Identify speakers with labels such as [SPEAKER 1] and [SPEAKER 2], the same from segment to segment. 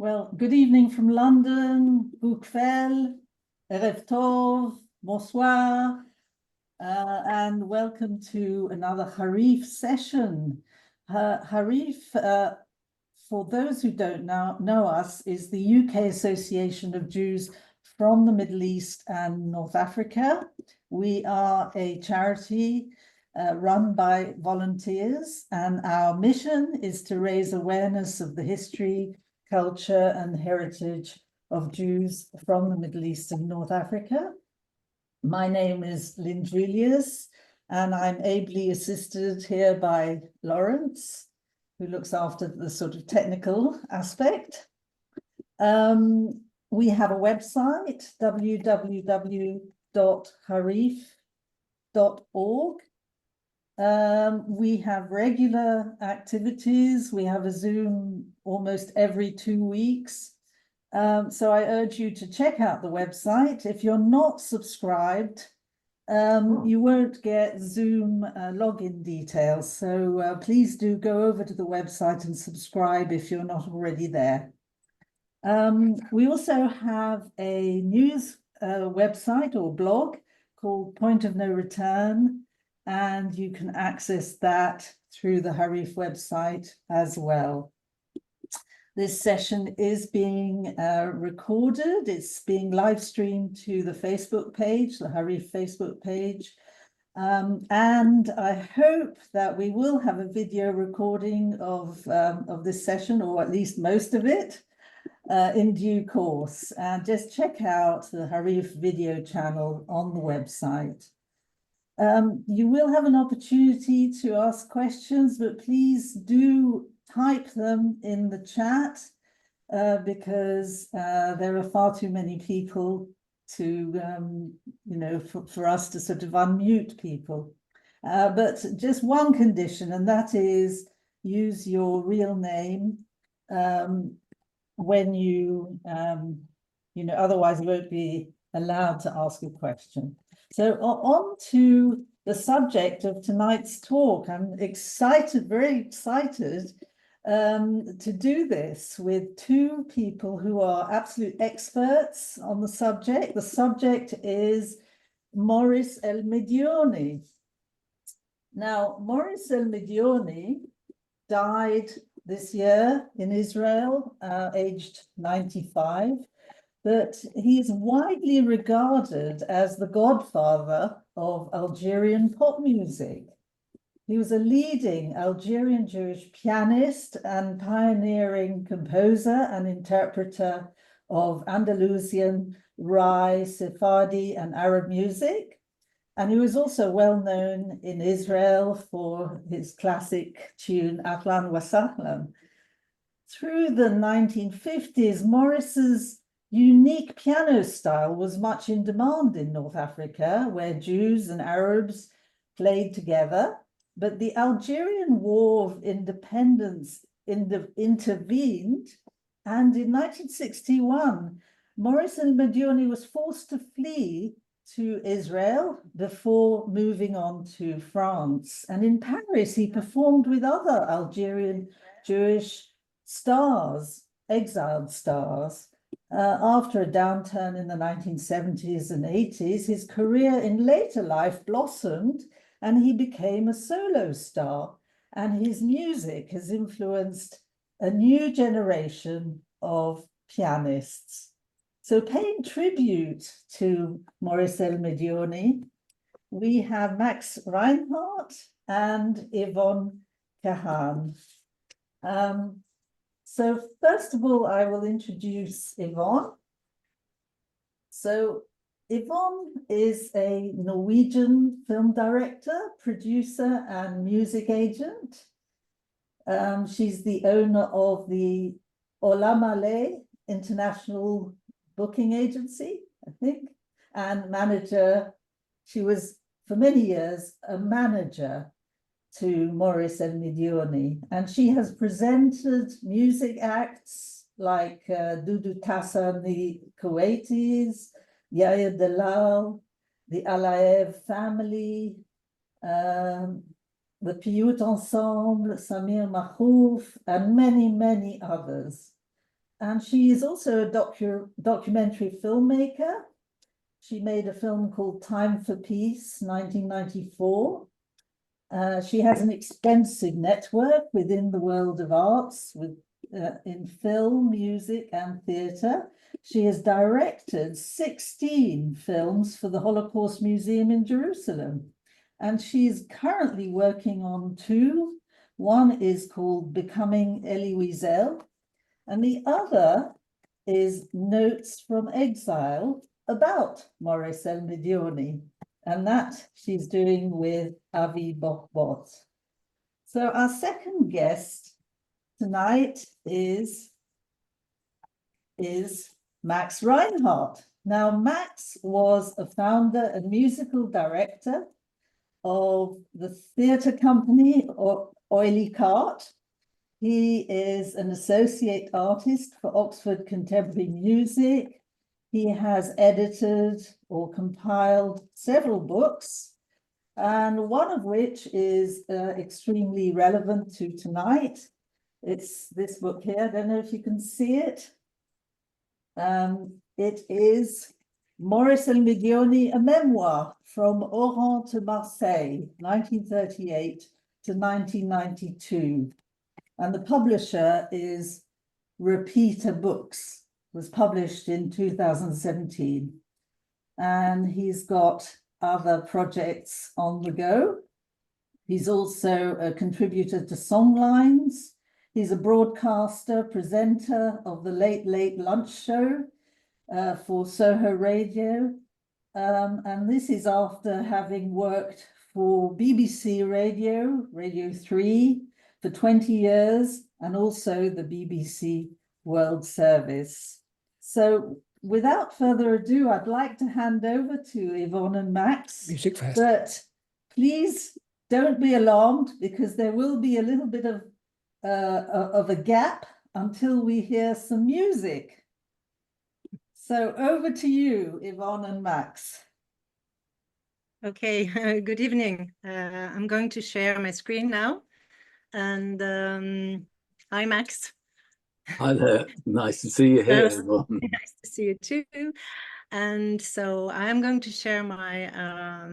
[SPEAKER 1] Well, good evening from London, Boukvel, Erev Tov, bonsoir, and welcome to another Harif session. Harif, for those who don't know us, is the UK Association of Jews from the Middle East and North Africa. We are a charity run by volunteers, and our mission is to raise awareness of the history, culture, and heritage of Jews from the Middle East and North Africa. My name is Lynn Julius, and I'm ably assisted here by Lawrence, who looks after the sort of technical aspect. We have a website, www.harif.org. We have regular activities. We have a Zoom almost every 2 weeks. So I urge you to check out the website. If you're not subscribed, you won't get Zoom login details. So please do go over to the website and subscribe if you're not already there. We also have a news website or blog called Point of No Return, and you can access that through the Harif website as well. This session is being recorded. It's being live streamed to the Facebook page, the Harif Facebook page. And I hope that we will have a video recording of this session, or at least most of it, in due course. And just check out the Harif video channel on the website. You will have an opportunity to ask questions, but please do type them in the chat because there are far too many people to, for us to sort of unmute people. But just one condition, and that is use your real name when you, otherwise you won't be allowed to ask a question. So on to the subject of tonight's talk. I'm excited, very excited to do this with two people who are absolute experts on the subject. The subject is Maurice El-Médioni. Now, Maurice El-Médioni died this year in Israel, aged 95. But he is widely regarded as the godfather of Algerian pop music. He was a leading Algerian Jewish pianist and pioneering composer and interpreter of Andalusian, Rai, Sephardi, and Arab music. And he was also well known in Israel for his classic tune, Ahlan wa Sahlan. Through the 1950s, Maurice's unique piano style was much in demand in North Africa, where Jews and Arabs played together. But the Algerian War of Independence intervened, and in 1961, Maurice El-Médioni was forced to flee to Israel before moving on to France. And in Paris, he performed with other Algerian Jewish stars, exiled stars. After a downturn in the 1970s and 80s, his career in later life blossomed and he became a solo star. And his music has influenced a new generation of pianists. So paying tribute to Maurice El-Médioni, we have Max Reinhardt and Yvonne Kahan. So first of all, I will introduce Yvonne. So Yvonne is a Norwegian film director, producer, and music agent. She's the owner of the Olamale International Booking Agency, I think, and manager. She was, for many years, a manager to Maurice El-Médioni, and she has presented music acts like Dudu Tassan, the Kuwaitis, Yahya Dalal, the Alaev family, the Piyut Ensemble, Samy el Maghrebi, and many, many others. And she is also a documentary filmmaker. She made a film called Time for Peace, 1994. She has an extensive network within the world of arts, in film, music, and theatre. She has directed 16 films for the Holocaust Museum in Jerusalem. And she's currently working on two. One is called Becoming Elie Wiesel, and the other is Notes from Exile about Maurice El-Médioni, and that she's doing with Avi Bochbot. So our second guest tonight is Max Reinhardt. Now, Max was a founder and musical director of the theatre company Oily Cart. He is an associate artist for Oxford Contemporary Music. He has edited or compiled several books, and one of which is extremely relevant to tonight. It's this book here. I don't know if you can see it. It is Maurice El-Médioni, a memoir from Oran to Marseille, 1938 to 1992. And the publisher is Repeater Books, was published in 2017. And he's got other projects on the go. He's also a contributor to Songlines. He's a broadcaster, presenter of the Late Late Lunch Show for Soho Radio. And this is after having worked for BBC Radio, Radio 3, for 20 years, and also the BBC World Service. So without further ado, I'd like to hand over to Yvonne and Max.
[SPEAKER 2] Music first.
[SPEAKER 1] But please don't be alarmed, because there will be a little bit of a gap until we hear some music. So over to you, Yvonne and Max.
[SPEAKER 3] Okay, good evening. I'm going to share my screen now. And hi, Max.
[SPEAKER 4] Hi there. Nice to see you here.
[SPEAKER 3] Nice to see you too. And so I'm going to share my a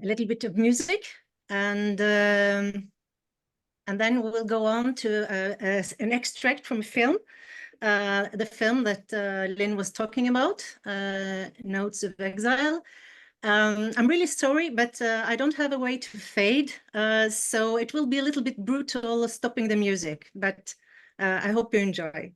[SPEAKER 3] little bit of music, and then we'll go on to an extract from a film. The film that Lynn was talking about, Notes of Exile. I'm really sorry, but I don't have a way to fade, so it will be a little bit brutal stopping the music, but I hope you enjoy.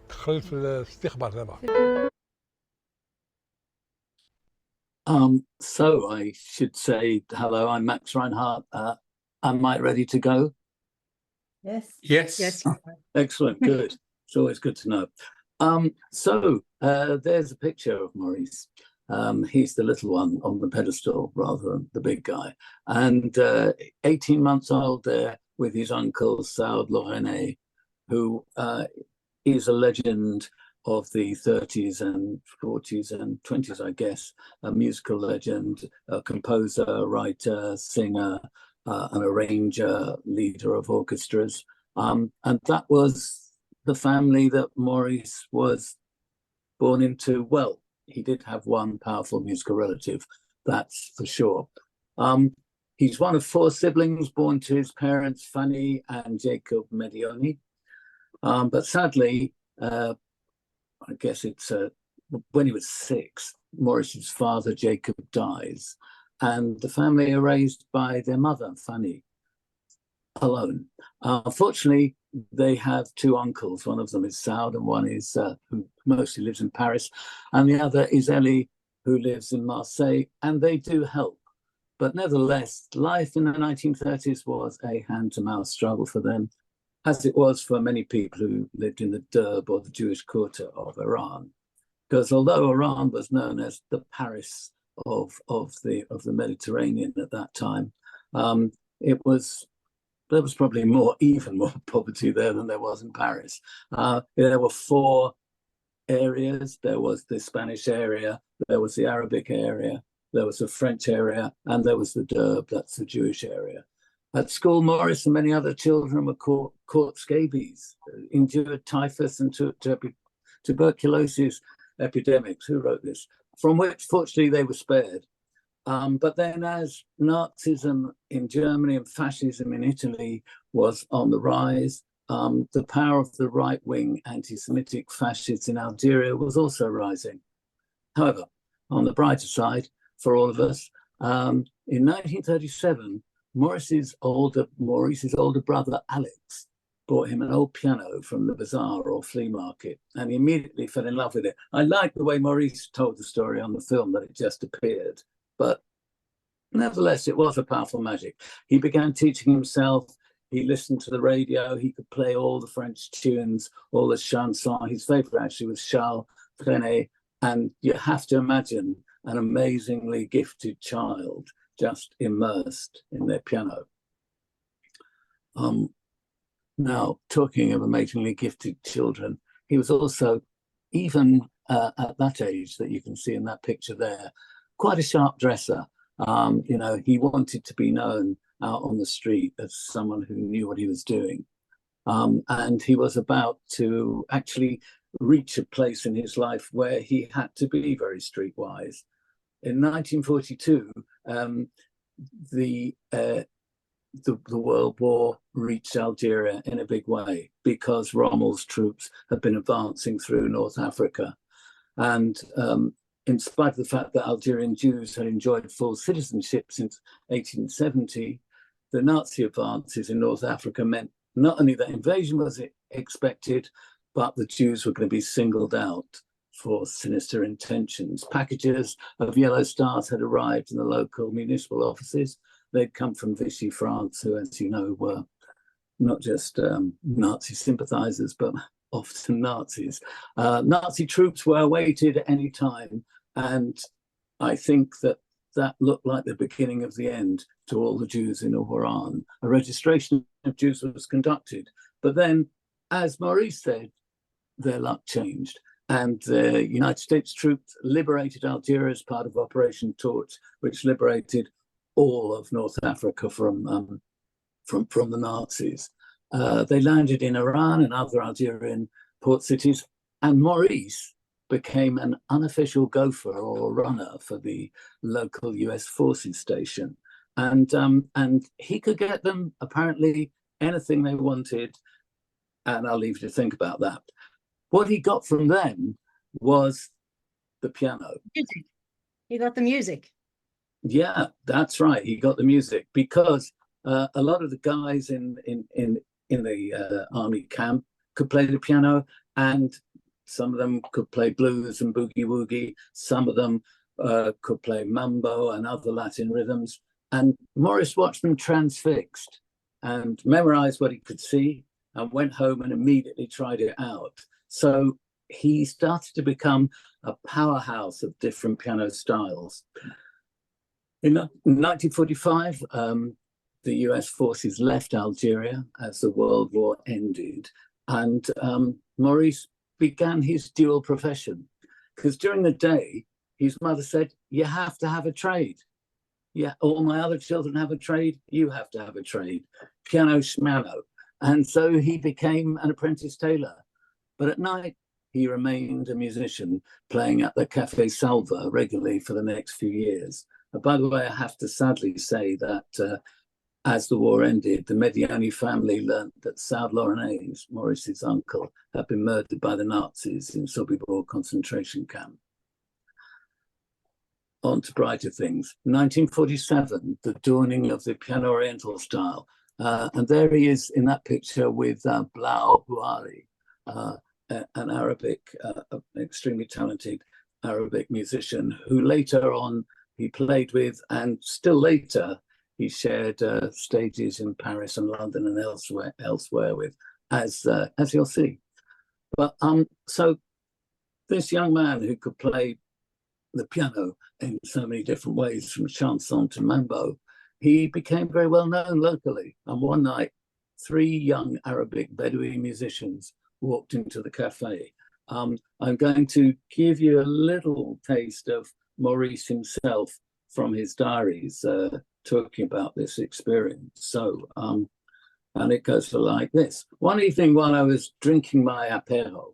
[SPEAKER 2] دخلت في الاستخبار تبعه.
[SPEAKER 4] So I should say hello, I'm Max Reinhardt. Am I ready to go?
[SPEAKER 1] Yes.
[SPEAKER 2] Yes.
[SPEAKER 3] Yes.
[SPEAKER 4] Excellent, good. It's always good to know. So there's a picture of Maurice. He's the little one on the pedestal rather than the big guy. And 18 months old there with his uncle, Saoud Reinette, who is a legend of the 30s and 40s and 20s, I guess, a musical legend, a composer, writer, singer, an arranger, leader of orchestras. And that was the family that Maurice was born into. Well, he did have one powerful musical relative, that's for sure. He's one of 4 siblings born to his parents, Fanny and Jacob Mediouni. But sadly, I guess it's when he was 6, Maurice's father, Jacob, dies, and the family are raised by their mother, Fanny, alone. Unfortunately, they have 2 uncles. One of them is Saoud, and one is who mostly lives in Paris, and the other is Ellie, who lives in Marseille, and they do help. But nevertheless, life in the 1930s was a hand-to-mouth struggle for them, as it was for many people who lived in the derb, or the Jewish quarter of Oran. Because although Oran was known as the Paris of the Mediterranean at that time, there was probably even more poverty there than there was in Paris. There were 4 areas. There was the Spanish area, there was the Arabic area, there was the French area, and there was the derb, that's the Jewish area. At school, Maurice and many other children were caught scabies, endured typhus and tuberculosis epidemics. Who wrote this? From which, fortunately, they were spared. But then as Nazism in Germany and fascism in Italy was on the rise, the power of the right-wing anti-Semitic fascists in Algeria was also rising. However, on the brighter side, for all of us, in 1937, Maurice's older brother, Alex, bought him an old piano from the bazaar or flea market, and he immediately fell in love with it. I like the way Maurice told the story on the film, that it just appeared, but nevertheless, it was a powerful magic. He began teaching himself. He listened to the radio. He could play all the French tunes, all the chansons. His favorite actually was Charles Trenet, and you have to imagine an amazingly gifted child just immersed in their piano. Now, talking of amazingly gifted children, he was also, even at that age that you can see in that picture there, quite a sharp dresser. He wanted to be known out on the street as someone who knew what he was doing. And he was about to actually reach a place in his life where he had to be very streetwise. In 1942, the World War reached Algeria in a big way because Rommel's troops had been advancing through North Africa. And in spite of the fact that Algerian Jews had enjoyed full citizenship since 1870, the Nazi advances in North Africa meant not only that invasion was expected, but the Jews were going to be singled out for sinister intentions. Packages of yellow stars had arrived in the local municipal offices. They'd come from Vichy France, who, as you know, were not just Nazi sympathizers, but often Nazis. Nazi troops were awaited at any time, and I think that looked like the beginning of the end to all the Jews in Oran. A registration of Jews was conducted, but then, as Maurice said, their luck changed. And the United States troops liberated Algeria as part of Operation Torch, which liberated all of North Africa from the Nazis. They landed in Oran and other Algerian port cities, and Maurice became an unofficial gopher or runner for the local US forces station. And he could get them apparently anything they wanted, and I'll leave you to think about that. What he got from them was the piano.
[SPEAKER 3] Music. He got the music.
[SPEAKER 4] Yeah, that's right. He got the music because a lot of the guys in the army camp could play the piano, and some of them could play blues and boogie woogie. Some of them could play mambo and other Latin rhythms. And Maurice watched them transfixed and memorized what he could see and went home and immediately tried it out. So he started to become a powerhouse of different piano styles. In 1945, the US forces left Algeria as the World War ended, and Maurice began his dual profession. Because during the day, his mother said, you have to have a trade. Yeah, all my other children have a trade, you have to have a trade. Piano schmano. And so he became an apprentice tailor. But at night, he remained a musician, playing at the Café Salva regularly for the next few years. By the way, I have to sadly say that as the war ended, the Mediouni family learned that Saoud Lourenais, Maurice's uncle, had been murdered by the Nazis in Sobibor concentration camp. On to brighter things. 1947, the dawning of the piano oriental style. And there he is in that picture with Blau Houari, an Arabic, extremely talented Arabic musician who later on he played with, and still later he shared stages in Paris and London and elsewhere with, as you'll see. But so this young man who could play the piano in so many different ways, from chanson to mambo, he became very well known locally. And one night, 3 young Arabic Bedouin musicians walked into the cafe. I'm going to give you a little taste of Maurice himself from his diaries, talking about this experience. So, and it goes like this. One evening while I was drinking my apéro,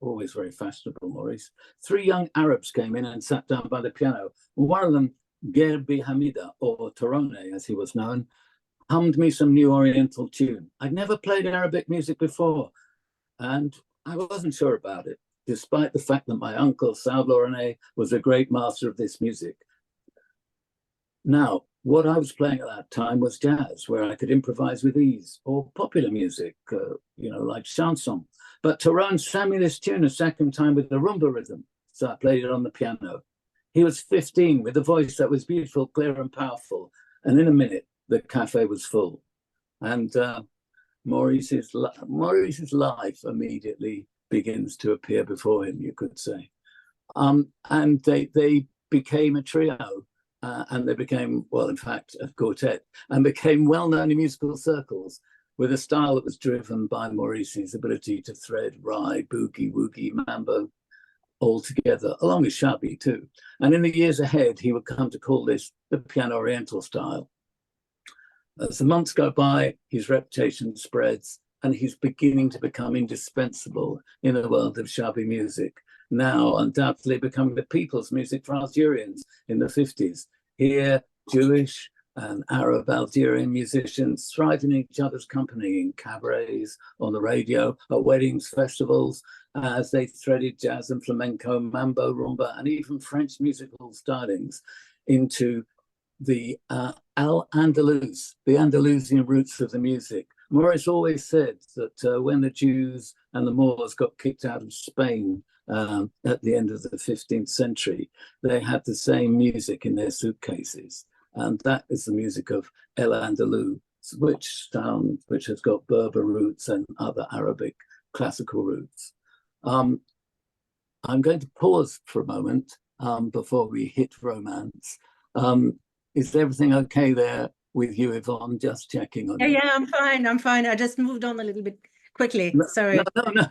[SPEAKER 4] always very fashionable, Maurice, 3 young Arabs came in and sat down by the piano. One of them, Gerbi Hamida, or Torone as he was known, hummed me some new Oriental tune. I'd never played Arabic music before, and I wasn't sure about it, despite the fact that my uncle, Saoud Lourenais, was a great master of this music. Now, what I was playing at that time was jazz, where I could improvise with ease, or popular music, like chanson. But Torone sang me this tune a second time with the rumba rhythm, so I played it on the piano. He was 15 with a voice that was beautiful, clear and powerful. And in a minute, the cafe was full. And Maurice's life immediately begins to appear before him, you could say. And they became a trio, and they became, well, in fact, a quartet, and became well-known in musical circles with a style that was driven by Maurice's ability to thread rye, boogie, woogie, mambo all together, along with shabby too. And in the years ahead, he would come to call this the piano oriental style. As the months go by, his reputation spreads, and he's beginning to become indispensable in the world of shabby music, now undoubtedly becoming the people's music for Algerians in the 50s. Here, Jewish and Arab Algerian musicians thrive in each other's company in cabarets, on the radio, at weddings, festivals, as they threaded jazz and flamenco, mambo, rumba, and even French musical stylings into the Al-Andalus, the Andalusian roots of the music. Maurice always said that when the Jews and the Moors got kicked out of Spain at the end of the 15th century, they had the same music in their suitcases. And that is the music of El Andalus, which has got Berber roots and other Arabic classical roots. I'm going to pause for a moment before we hit romance. Is everything okay there with you, Yvonne? Just checking on you.
[SPEAKER 3] Yeah, I'm fine. I just moved on a little bit quickly. Sorry.
[SPEAKER 4] No.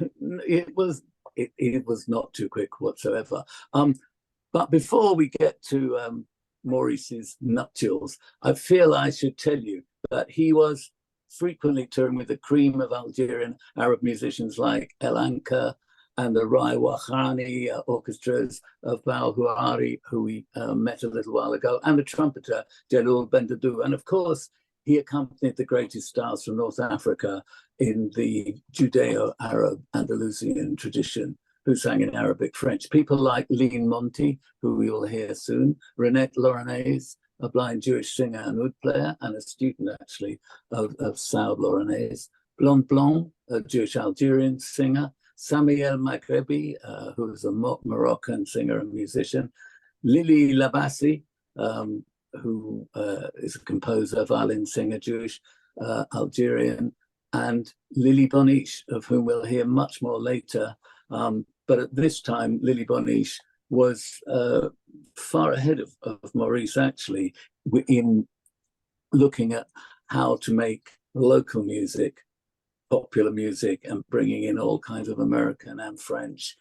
[SPEAKER 4] It was not too quick whatsoever. But before we get to Maurice's nuptials, I feel I should tell you that he was frequently touring with the cream of Algerian Arab musicians like El Anka and the Rai Wakhani orchestras of Blau Houari, who we met a little while ago, and the trumpeter Jalil Bendadou. And of course, he accompanied the greatest stars from North Africa in the Judeo-Arab Andalusian tradition, who sang in Arabic French. People like Monty, who we will hear soon, Reinette Lourenais, a blind Jewish singer and oud player, and a student actually of Saoud Lourenais, Blanc, a Jewish Algerian singer, Samy el Maghrebi, who is a Moroccan singer and musician, Lili Labassi, who is a composer, violin singer, Jewish, Algerian, and Lili Boniche, of whom we'll hear much more later, But at this time, Lili Boniche was far ahead of Maurice, actually, in looking at how to make local music, popular music, and bringing in all kinds of American and French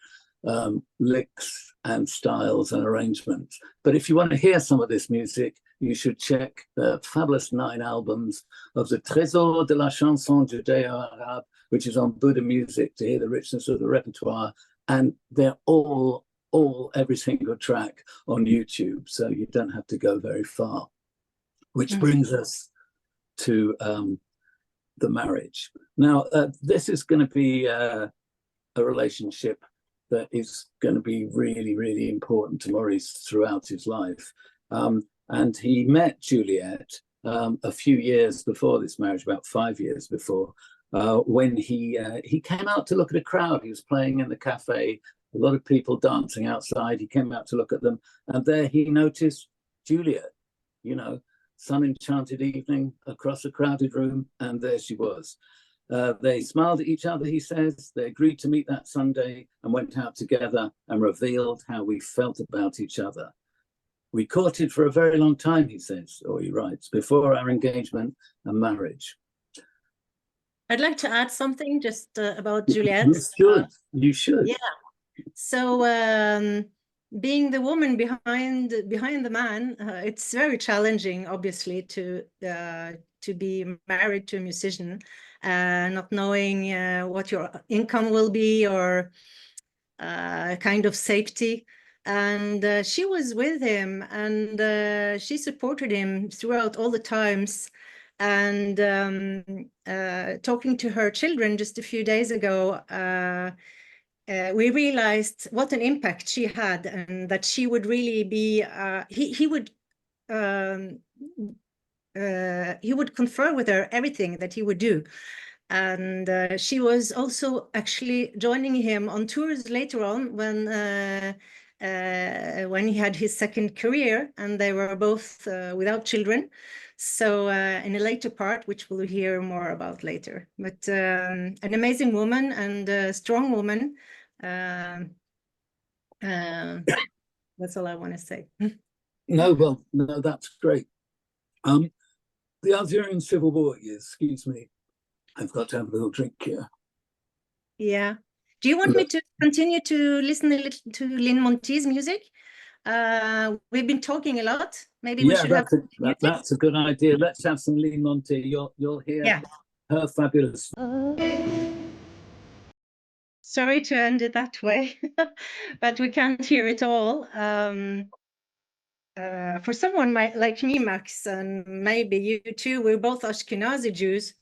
[SPEAKER 4] licks and styles and arrangements. But if you want to hear some of this music, you should check the fabulous 9 albums of the Trésor de la Chanson Judéo-Arabe, which is on Buddha Music, to hear the richness of the repertoire. And they're all every single track on YouTube, so you don't have to go very far. Which brings us to the marriage. Now, this is going to be a relationship that is going to be really, really important to Maurice throughout his life. And he met Juliette a few years before this marriage, about 5 years before, when he came out to look at a crowd. He was playing in the cafe, a lot of people dancing outside. He came out to look at them, and there he noticed Juliette, you know, sun-enchanted evening across a crowded room, and there she was. They smiled at each other, he says. They agreed to meet that Sunday and went out together and revealed how we felt about each other. We courted for a very long time, he says, or he writes, before our engagement and marriage.
[SPEAKER 3] I'd like to add something just about Juliette.
[SPEAKER 4] You should.
[SPEAKER 3] Yeah. So being the woman behind the man, it's very challenging, obviously, to be married to a musician, not knowing what your income will be or kind of safety. And she was with him, and she supported him throughout all the times. And talking to her children just a few days ago, we realized what an impact she had, and that she would really be, he would confer with her everything that he would do. And she was also actually joining him on tours later on when he had his second career, and they were both without children. So in a later part, which we'll hear more about later, but an amazing woman and a strong woman. That's all I want to say.
[SPEAKER 4] No, that's great. The Algerian Civil War years, excuse me, I've got to have a little drink here.
[SPEAKER 3] Yeah. Do you want me to continue to listen a little to Lynn Monty's music? We've been talking a lot. Maybe we should have.
[SPEAKER 4] That's a good idea. Let's have some Lynn Monty. You'll hear her fabulous.
[SPEAKER 3] Sorry to end it that way, but we can't hear it all. For someone like me, Max, and maybe you too, we're both Ashkenazi Jews.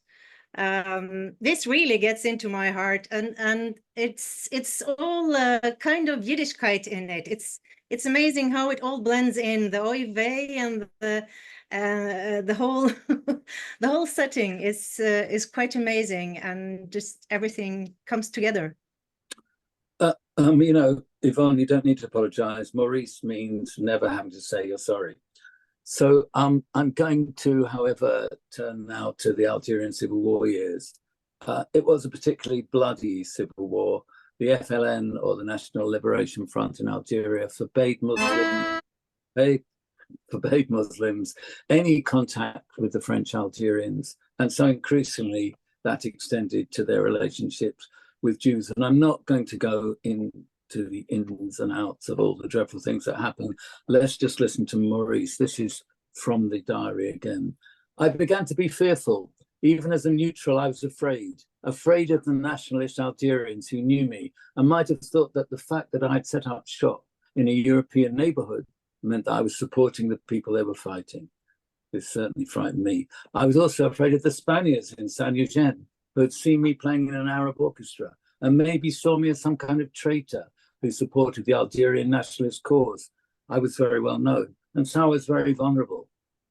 [SPEAKER 3] This really gets into my heart, and it's all kind of Yiddishkeit in it. It's amazing how it all blends in, the oy vey and the whole the whole setting is quite amazing, and just everything comes together.
[SPEAKER 4] You know, Yvonne, you don't need to apologize. Maurice means never having to say you're sorry. So I'm going to, however, turn now to the Algerian Civil War years. It was a particularly bloody civil war. The FLN, or the National Liberation Front in Algeria, forbade Muslims any contact with the French Algerians. And so increasingly that extended to their relationships with Jews. And I'm not going to go into the ins and outs of all the dreadful things that happened. Let's just listen to Maurice. This is from the diary again. I began to be fearful. Even as a neutral, I was afraid of the nationalist Algerians who knew me and might have thought that the fact that I'd set up shop in a European neighborhood meant that I was supporting the people they were fighting. This certainly frightened me. I was also afraid of the Spaniards in San Eugene, who had seen me playing in an Arab orchestra and maybe saw me as some kind of traitor who supported the Algerian nationalist cause. I was very well known, and so I was very vulnerable.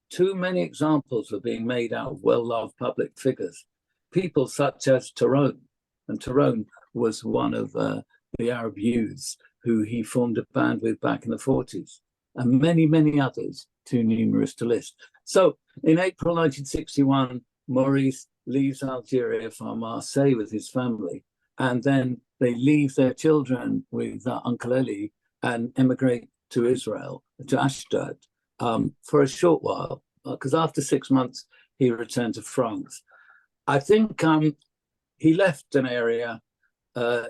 [SPEAKER 4] Too many examples were being made out of well-loved public figures, people such as Tyrone, and Tyrone was one of the Arab youths who he formed a band with back in the 40s, and many, many others, too numerous to list. So in April 1961, Maurice leaves Algeria for Marseille with his family, and then they leave their children with Uncle Eli and emigrate to Israel, to Ashdod, for a short while, because after 6 months, he returned to France. I think he left an area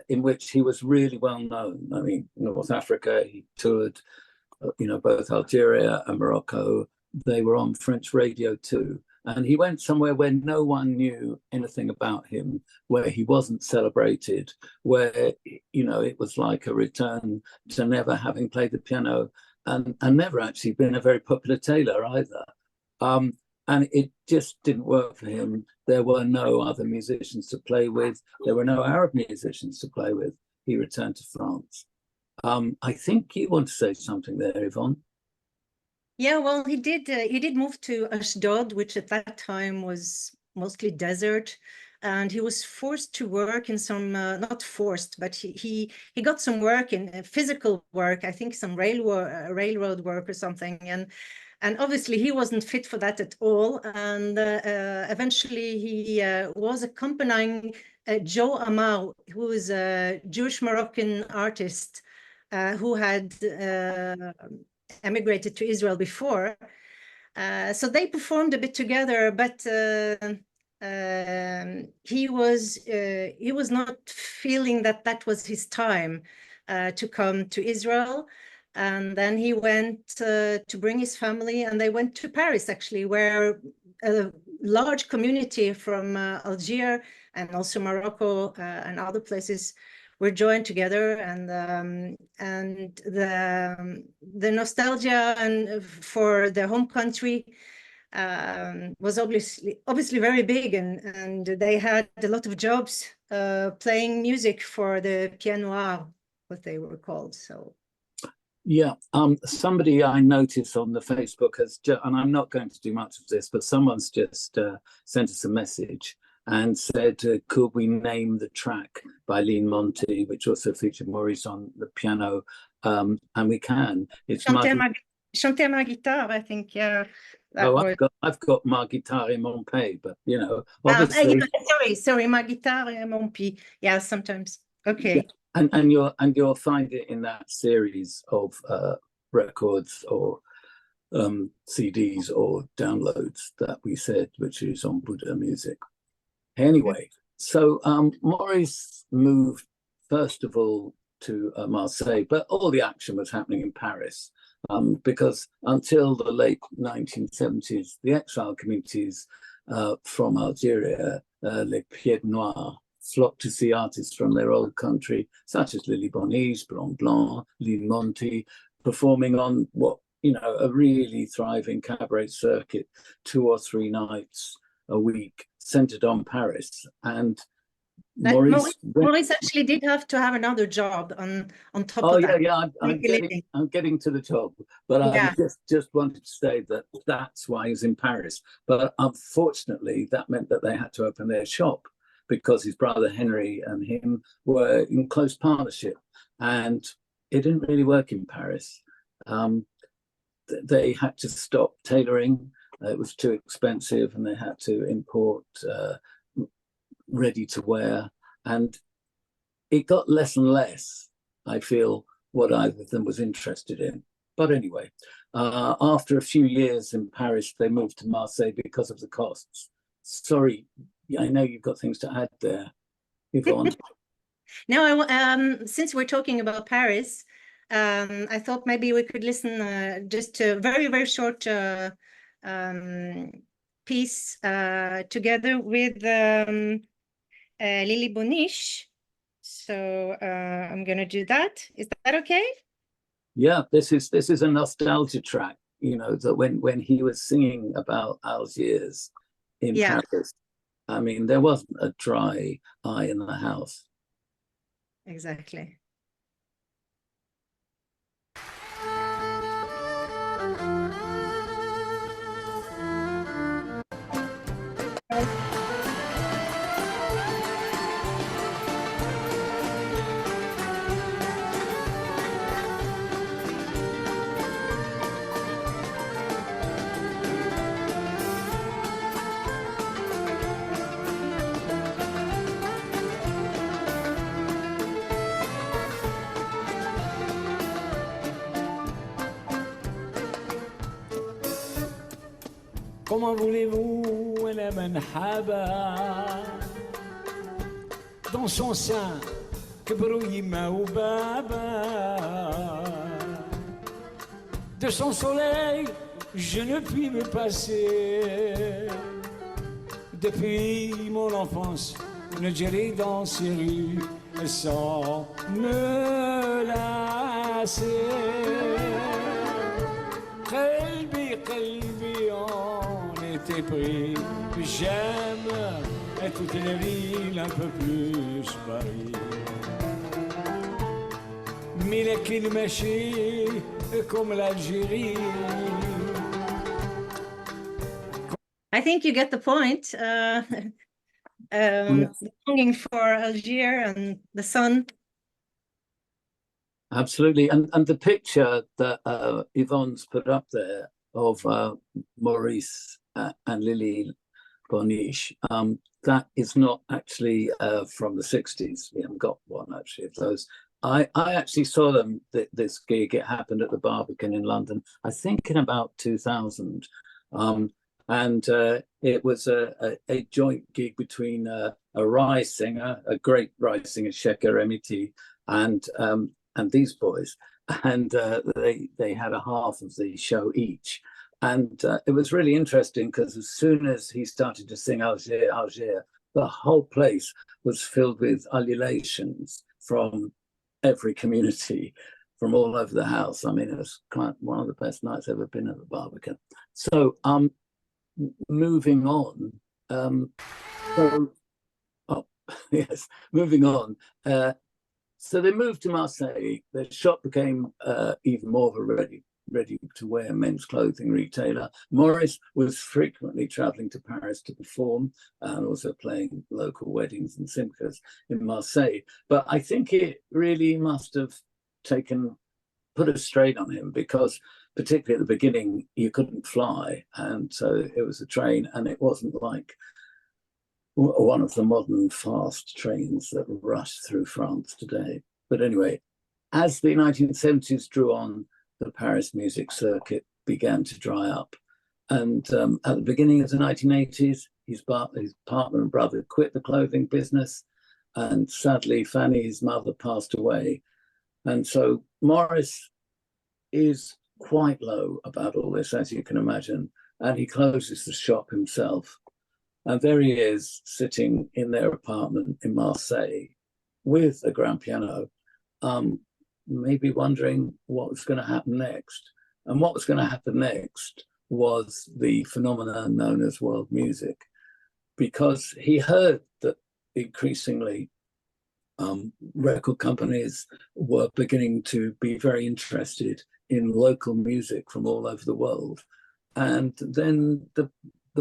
[SPEAKER 4] in which he was really well known. I mean, North Africa, he toured, both Algeria and Morocco. They were on French radio too. And he went somewhere where no one knew anything about him, where he wasn't celebrated, where, it was like a return to never having played the piano and never actually been a very popular tailor either. And it just didn't work for him. There were no other musicians to play with. There were no Arab musicians to play with. He returned to France. I think you want to say something there, Yvonne.
[SPEAKER 3] Yeah, well, he did move to Ashdod, which at that time was mostly desert, and he was forced to work in some, not forced, but he got some work in physical work, I think some railroad work or something, and obviously he wasn't fit for that at all, and eventually he was accompanying Joe Amar, who is a Jewish Moroccan artist who had emigrated to Israel before. So they performed a bit together, but he was not feeling that was his time to come to Israel. And then he went to bring his family, and they went to Paris, actually, where a large community from Algeria and also Morocco and other places were joined together, and the nostalgia and for the home country was obviously very big, and they had a lot of jobs playing music for the Pieds Noirs, what they were called. So
[SPEAKER 4] yeah, somebody I noticed on the Facebook and I'm not going to do much of this, but someone's just sent us a message and said, could we name the track by Monty, which also featured Maurice on the piano? And we can. It's
[SPEAKER 3] Chanter ma guitare, I think, yeah.
[SPEAKER 4] I've got ma guitare et mon pied, but obviously.
[SPEAKER 3] Sorry, ma guitare et mon pied. Yeah, sometimes. Okay.
[SPEAKER 4] Yeah. And you'll find it in that series of records or CDs or downloads that we said, which is on Buddha Music. Anyway, so Maurice moved first of all to Marseille, but all the action was happening in Paris because until the late 1970s, the exile communities from Algeria, les Pieds Noirs, flocked to see artists from their old country, such as Lili Boniche, Blanc Blanc, Lili Monty, performing on what, a really thriving cabaret circuit, 2 or 3 nights a week, centered on Paris. And Maurice
[SPEAKER 3] actually did have to have another job on top of that.
[SPEAKER 4] I'm getting to the job, but
[SPEAKER 3] yeah.
[SPEAKER 4] I just wanted to say that's why he's in Paris. But unfortunately, that meant that they had to open their shop, because his brother Henry and him were in close partnership, and it didn't really work in Paris. They had to stop tailoring. It was too expensive, and they had to import ready to wear. And it got less and less, I feel, what either of them was interested in. But anyway, after a few years in Paris, they moved to Marseille because of the costs. Sorry, I know you've got things to add there, Yvonne.
[SPEAKER 3] No, since we're talking about Paris, I thought maybe we could listen just to a very, very short piece together with Lili Boniche. So I'm going to do that. Is that okay?
[SPEAKER 4] Yeah, this is a nostalgia track, that when he was singing about Algiers in Paris, I mean, there wasn't a dry eye in the house.
[SPEAKER 3] Exactly.
[SPEAKER 5] Comment voulez-vous la manhaba dans son sein que brouille ma ou baba. De son soleil, je ne puis me passer. Depuis mon enfance, ne j'irai dans ces rues sans me lasser. Qalbi, qalbi, on était pris. J'aime toute la ville, un peu plus Paris. Mais la Klezmatics comme l'Algérie.
[SPEAKER 3] I think you get the point. Longing for Algiers and the sun.
[SPEAKER 4] Absolutely, and the picture that Yvonne's put up there of Maurice and Lili Boniche, that is not actually from the 60s. We haven't got one actually of those. I actually saw them, this gig. It happened at the Barbican in London, I think in about 2000. And it was a joint gig between a Rai singer, a great Rai singer, Sheker Emiti, and these boys. And they had a half of the show each. And it was really interesting because as soon as he started to sing Alger, Alger, the whole place was filled with ululations from every community, from all over the house. I mean, it was quite one of the best nights I've ever been at the Barbican. So moving on, yes, moving on. So they moved to Marseille. The shop became even more of a ready-to-wear men's clothing retailer. Maurice was frequently traveling to Paris to perform and also playing local weddings and simchas in Marseille. But I think it really must have put a strain on him because particularly at the beginning, you couldn't fly. And so it was a train, and it wasn't like one of the modern fast trains that rush through France today. But anyway, as the 1970s drew on, the Paris music circuit began to dry up. And at the beginning of the 1980s, his partner and brother quit the clothing business. And sadly, Fanny, his mother, passed away. And so Maurice is quite low about all this, as you can imagine, and he closes the shop himself. And there he is, sitting in their apartment in Marseille with a grand piano, maybe wondering what was going to happen next. And what was going to happen next was the phenomenon known as world music, because he heard that increasingly record companies were beginning to be very interested in local music from all over the world. And then the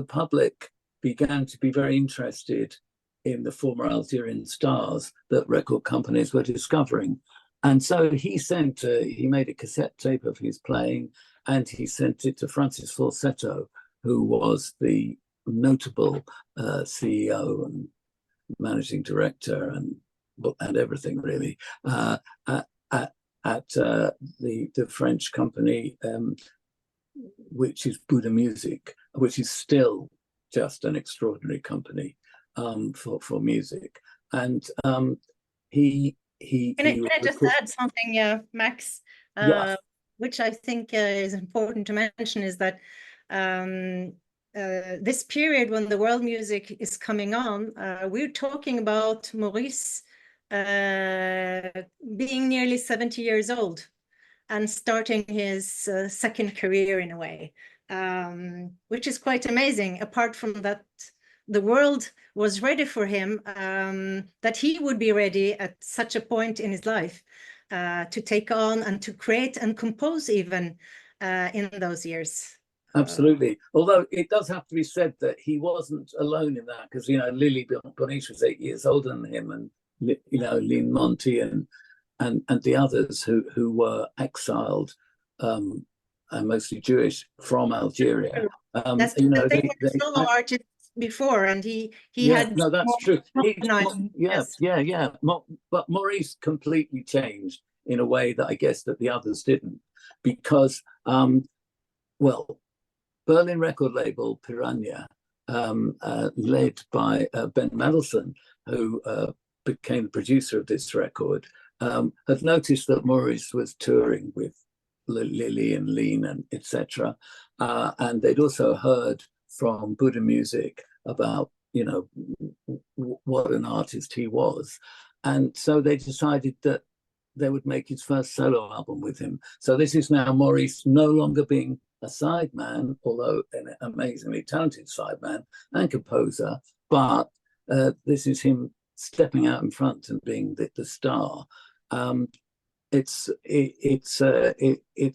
[SPEAKER 4] public began to be very interested in the former Algerian stars that record companies were discovering. And so he made a cassette tape of his playing, and he sent it to Francis Falsetto, who was the notable CEO and managing director and everything really at the French company, which is Buddha Music, which is still just an extraordinary company for music. And Can
[SPEAKER 3] I just add something, Max?
[SPEAKER 4] Yeah.
[SPEAKER 3] Which I think is important to mention is that this period when the world music is coming on, we're talking about Maurice being nearly 70 years old and starting his second career in a way, which is quite amazing. Apart from that, the world was ready for him, that he would be ready at such a point in his life to take on and to create and compose even in those years.
[SPEAKER 4] Absolutely. Although it does have to be said that he wasn't alone in that, because, you know, Lili Boniche was 8 years older than him, and, you know, Monty and the others who were exiled and mostly Jewish from Algeria.
[SPEAKER 3] That's
[SPEAKER 4] you know,
[SPEAKER 3] they were solo artists before, and he had
[SPEAKER 4] no, that's true.
[SPEAKER 3] Yes.
[SPEAKER 4] But Maurice completely changed in a way that I guess that the others didn't, because well, Berlin record label Piranha, led by Ben Mendelsohn, who became the producer of this record, had noticed that Maurice was touring with Lili and Lean and etc. And they'd also heard from Buddha Music about, you know, what an artist he was. And so they decided that they would make his first solo album with him. So this is now Maurice no longer being a sideman, although an amazingly talented sideman and composer, but this is him stepping out in front and being the star. It's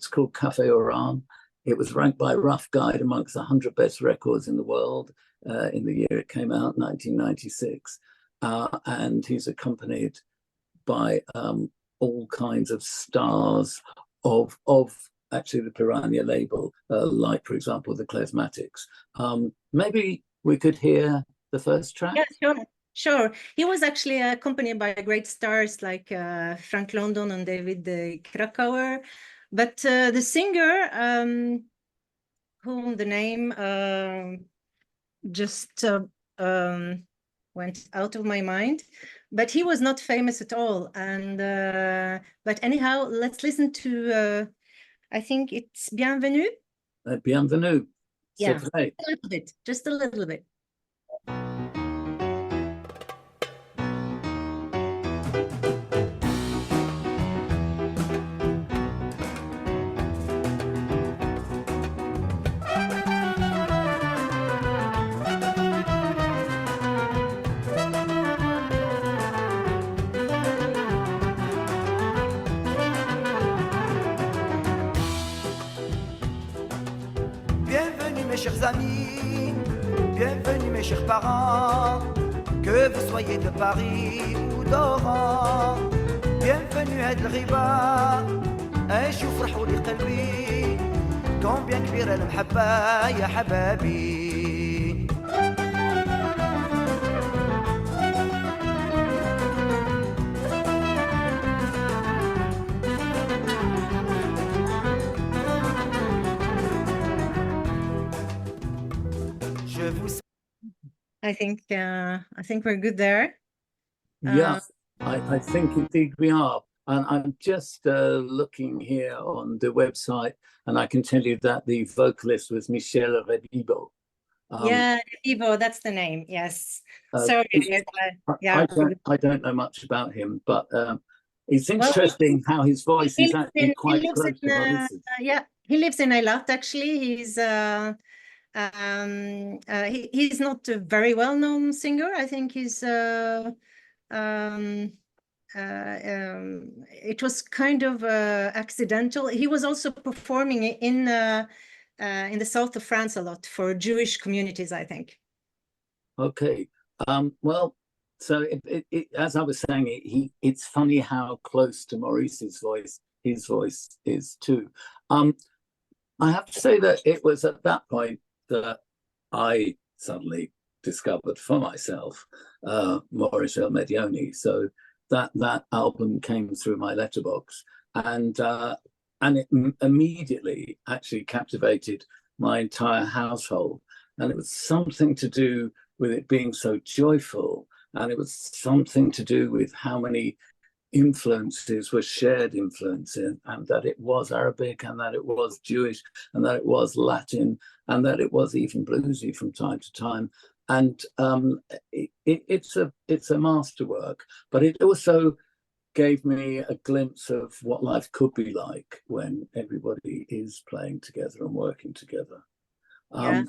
[SPEAKER 4] called Cafe Oran. It was ranked by Rough Guide amongst 100 best records in the world in the year it came out, 1996. And he's accompanied by all kinds of stars of actually the Piranha label, like, for example, the Klezmatics. Maybe we could hear the first track?
[SPEAKER 3] Yeah, sure. Sure. He was actually accompanied by great stars like Frank London and David Krakauer. But the singer, whom the name just went out of my mind, but he was not famous at all. And but anyhow, let's listen to, I think it's Bienvenue.
[SPEAKER 4] Bienvenue.
[SPEAKER 3] Yeah,
[SPEAKER 4] C'est vrai.
[SPEAKER 3] a little bit, just a little bit.
[SPEAKER 6] Bienvenue mes chers amis, bienvenue mes chers parents, que vous soyez de Paris ou d'Oran. Bienvenue à الغيبة عيشوا فرحوا لي قلبي كومبيان كبيرة المحبة يا حبابي.
[SPEAKER 3] I think we're good there.
[SPEAKER 4] Yeah, I think indeed we are. And I'm just looking here on the website, and I can tell you that the vocalist was Michel Redibo.
[SPEAKER 3] Yeah, Ivo, that's the name. Yes. Sorry. Yeah.
[SPEAKER 4] I don't know much about him, but it's interesting how his voice is actually quite close to Maurice's.
[SPEAKER 3] Yeah, he lives in Eilat, actually. He's not a very well-known singer. I think he's it was kind of accidental. He was also performing in the south of France a lot for Jewish communities, I think.
[SPEAKER 4] Okay. Well, so as I was saying, it's funny how close to Maurice's voice his voice is too. I have to say that it was at that point that I suddenly discovered for myself Maurice El-Médioni. So that album came through my letterbox, and it immediately actually captivated my entire household. And it was something to do with it being so joyful, and it was something to do with how many influences were shared influences, and that it was Arabic, and that it was Jewish, and that it was Latin, and that it was even bluesy from time to time. And it's a masterwork, but it also gave me a glimpse of what life could be like when everybody is playing together and working together.
[SPEAKER 3] Yeah,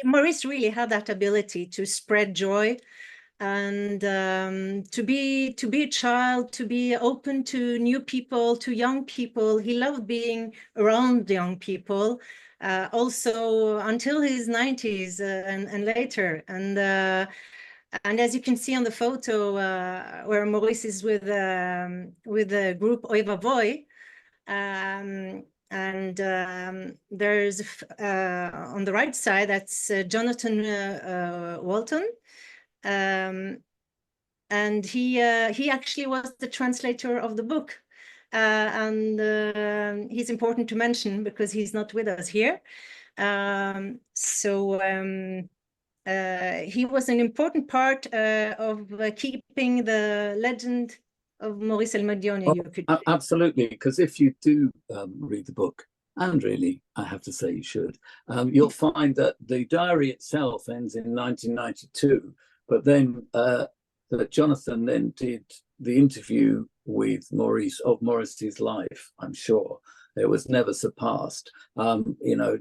[SPEAKER 3] Maurice really had that ability to spread joy, and to be a child, to be open to new people, to young people. He loved being around young people, also until his 90s and later. And as you can see on the photo where Maurice is with the group Oy Vavoy, and there's on the right side, that's Jonathan Walton. And he actually was the translator of the book, and he's important to mention because he's not with us here. He was an important part of keeping the legend of Maurice El-Médioni.
[SPEAKER 4] Absolutely, because if you do read the book, and really, I have to say you should, you'll find that the diary itself ends in 1992, but then that Jonathan then did the interview with Maurice of Maurice's life. I'm sure it was never surpassed. You know,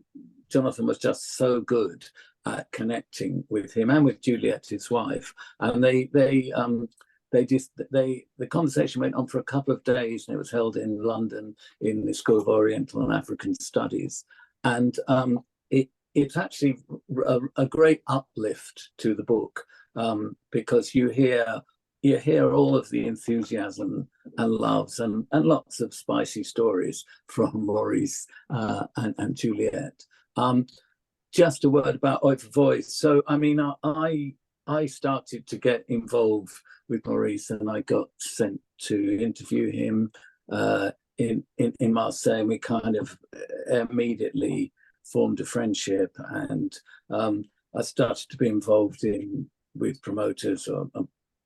[SPEAKER 4] Jonathan was just so good at connecting with him and with Juliette, his wife, and the conversation went on for a couple of days, and it was held in London in the School of Oriental and African Studies, and it's actually a great uplift to the book, because you hear all of the enthusiasm and loves and lots of spicy stories from Maurice and Juliette. Just a word about Oeuvre Voice. So, I mean, I started to get involved with Maurice, and I got sent to interview him in Marseille, and we kind of immediately formed a friendship, and I started to be involved with promoters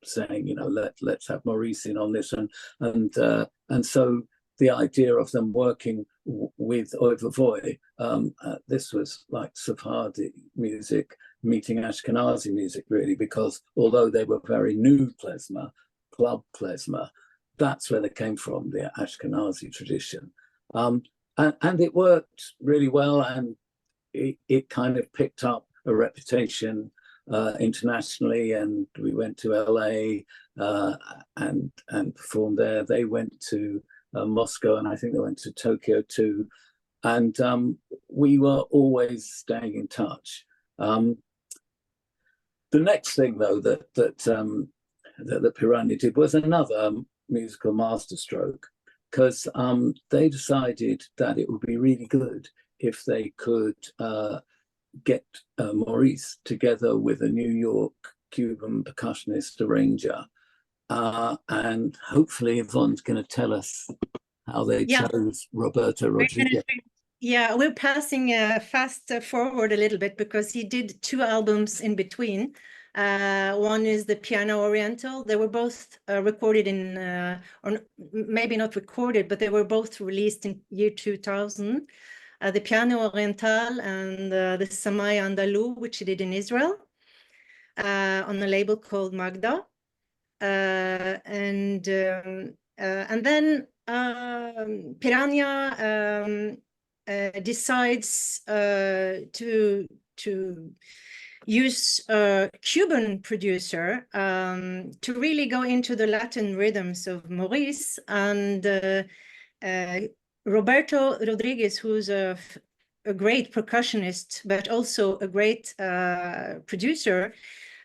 [SPEAKER 4] saying, you know, let's have Maurice in on this, and so the idea of them working with Oeuvre Voice, this was like Sephardi music meeting Ashkenazi music, really, because although they were very new klezmer, club klezmer, that's where they came from, the Ashkenazi tradition. And it worked really well, and it kind of picked up a reputation internationally, and we went to LA and performed there. They went to Moscow, and I think they went to Tokyo too. And we were always staying in touch. The next thing, though, that Piranha did was another musical masterstroke, because they decided that it would be really good if they could get Maurice together with a New York Cuban percussionist arranger. And hopefully Yvonne's going to tell us how they chose Roberto Rodriguez.
[SPEAKER 3] Yeah, we're passing fast forward a little bit, because he did 2 albums in between. One is the Piano Oriental. They were both recorded in, or maybe not recorded, but they were both released in year 2000. The Piano Oriental and the Samy Andalou, which he did in Israel, on a label called Magda. And then Piranha decides to use a Cuban producer to really go into the Latin rhythms of Maurice, and Roberto Rodriguez, who's a great percussionist, but also a great producer,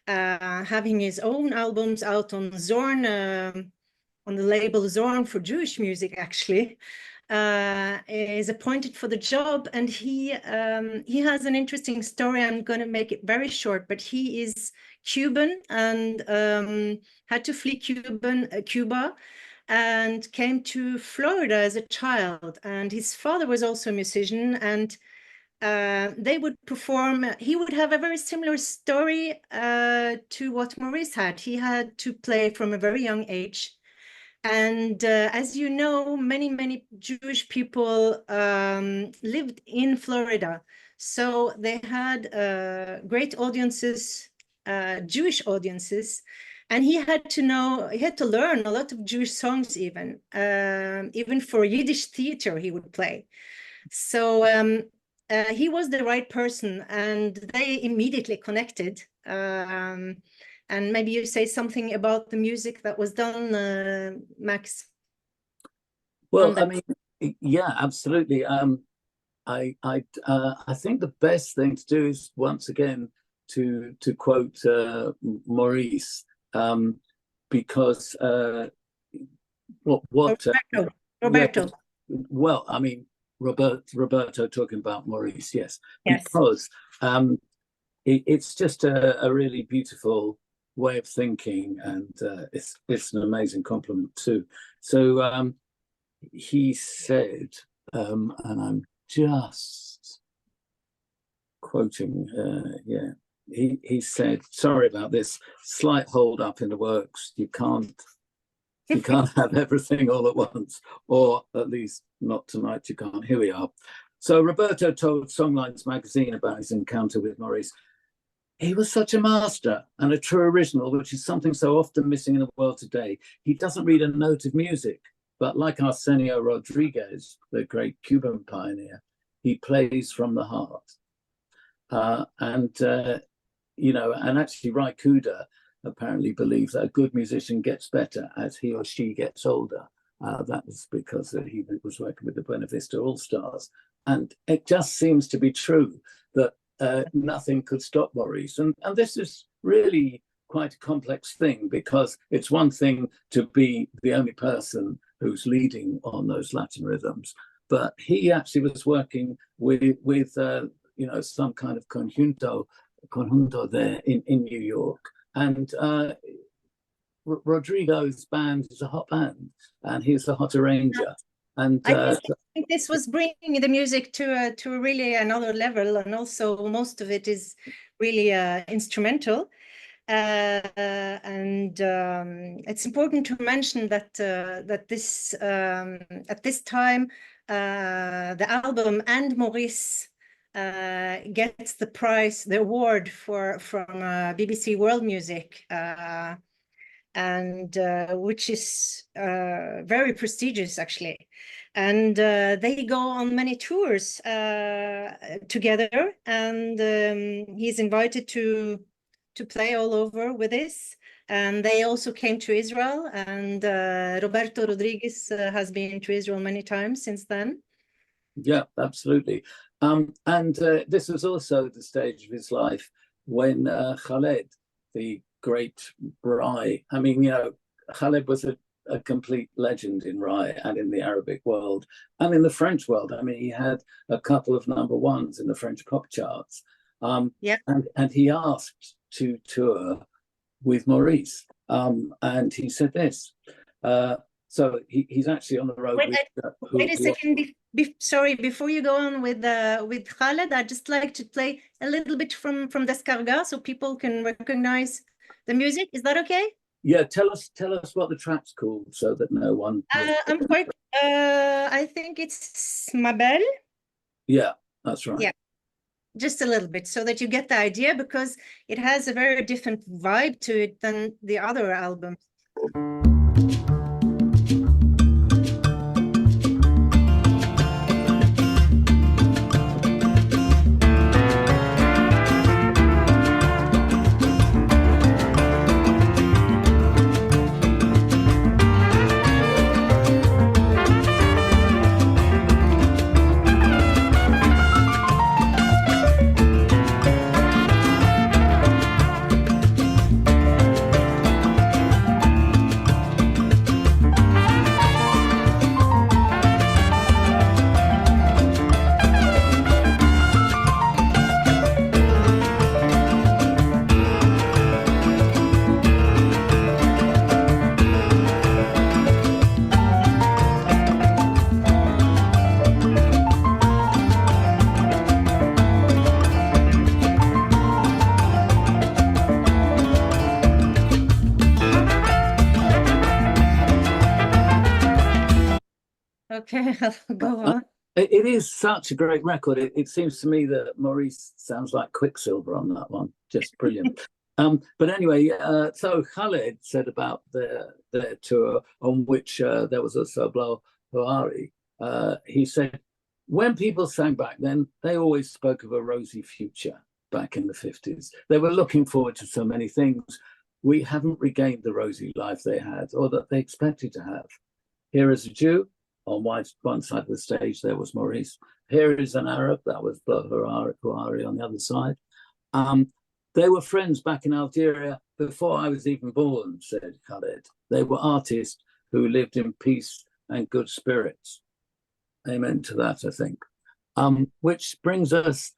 [SPEAKER 3] having his own albums out on Zorn, on the label Zorn for Jewish music, actually, is appointed for the job. And he has an interesting story. I'm going to make it very short, but he is Cuban and had to flee Cuba and came to Florida as a child. And his father was also a musician, and they would perform. He would have a very similar story to what Maurice had. He had to play from a very young age. And as you know, many Jewish people lived in Florida. So they had great audiences, Jewish audiences. And he had to learn a lot of Jewish songs, even for Yiddish theater he would play. So he was the right person, and they immediately connected. And maybe you say something about the music that was done, Max.
[SPEAKER 4] Well, I mean, yeah, absolutely. I think the best thing to do is once again to quote Maurice, because
[SPEAKER 3] Roberto.
[SPEAKER 4] Well, I mean, Roberto talking about Maurice, yes. Because it's just a really beautiful way of thinking, and it's an amazing compliment too. So he said, and I'm just quoting, yeah, he said, sorry about this, slight hold up in the works. You can't have everything all at once, or at least not tonight, you can't. Here we are. So Roberto told Songlines magazine about his encounter with Maurice. He was such a master and a true original, which is something so often missing in the world today. He doesn't read a note of music, but like Arsenio Rodriguez, the great Cuban pioneer, he plays from the heart. You know, and actually Rai Kuda apparently believes that a good musician gets better as he or she gets older. That was because he was working with the Buena Vista All-Stars. And it just seems to be true that nothing could stop Maurice. And this is really quite a complex thing, because it's one thing to be the only person who's leading on those Latin rhythms, but he actually was working with you know, some kind of conjunto there in New York. And Rodrigo's band is a hot band, and he's a hot arranger. And
[SPEAKER 3] I think this was bringing the music to really another level, and also most of it is really instrumental. It's important to mention that this at this time the album and Maurice gets the award from BBC World Music, which is very prestigious actually. And they go on many tours together, and he's invited to play all over with this. And they also came to Israel, and Roberto Rodriguez has been to Israel many times since then.
[SPEAKER 4] Yeah, absolutely. This was also the stage of his life when Khaled, the great Rai, I mean, you know, Khaled was a complete legend in Rai and in the Arabic world and in the French world. I mean, he had a couple of #1s in the French pop charts.
[SPEAKER 3] Yeah.
[SPEAKER 4] And he asked to tour with Maurice, and he said this. So he's actually on the road.
[SPEAKER 3] Wait a second. Sorry, before you go on with Khaled, I'd just like to play a little bit from Descarga so people can recognize the music. Is that okay?
[SPEAKER 4] Yeah, tell us what the track's called so that no one.
[SPEAKER 3] I'm quite. I think it's Ma Belle.
[SPEAKER 4] Yeah, that's right.
[SPEAKER 3] Yeah, just a little bit so that you get the idea, because it has a very different vibe to it than the other albums. Okay, go on.
[SPEAKER 4] It is such a great record. It seems to me that Maurice sounds like Quicksilver on that one. Just brilliant. But anyway, so Khaled said about their tour, on which there was also Blau Houari. He said, when people sang back then, they always spoke of a rosy future back in the 50s. They were looking forward to so many things. We haven't regained the rosy life they had, or that they expected to have. Here is a Jew. On one side of the stage, there was Maurice. Here is an Arab, that was Blau Houari on the other side. They were friends back in Algeria before I was even born, said Khaled. They were artists who lived in peace and good spirits. Amen to that, I think. Which brings us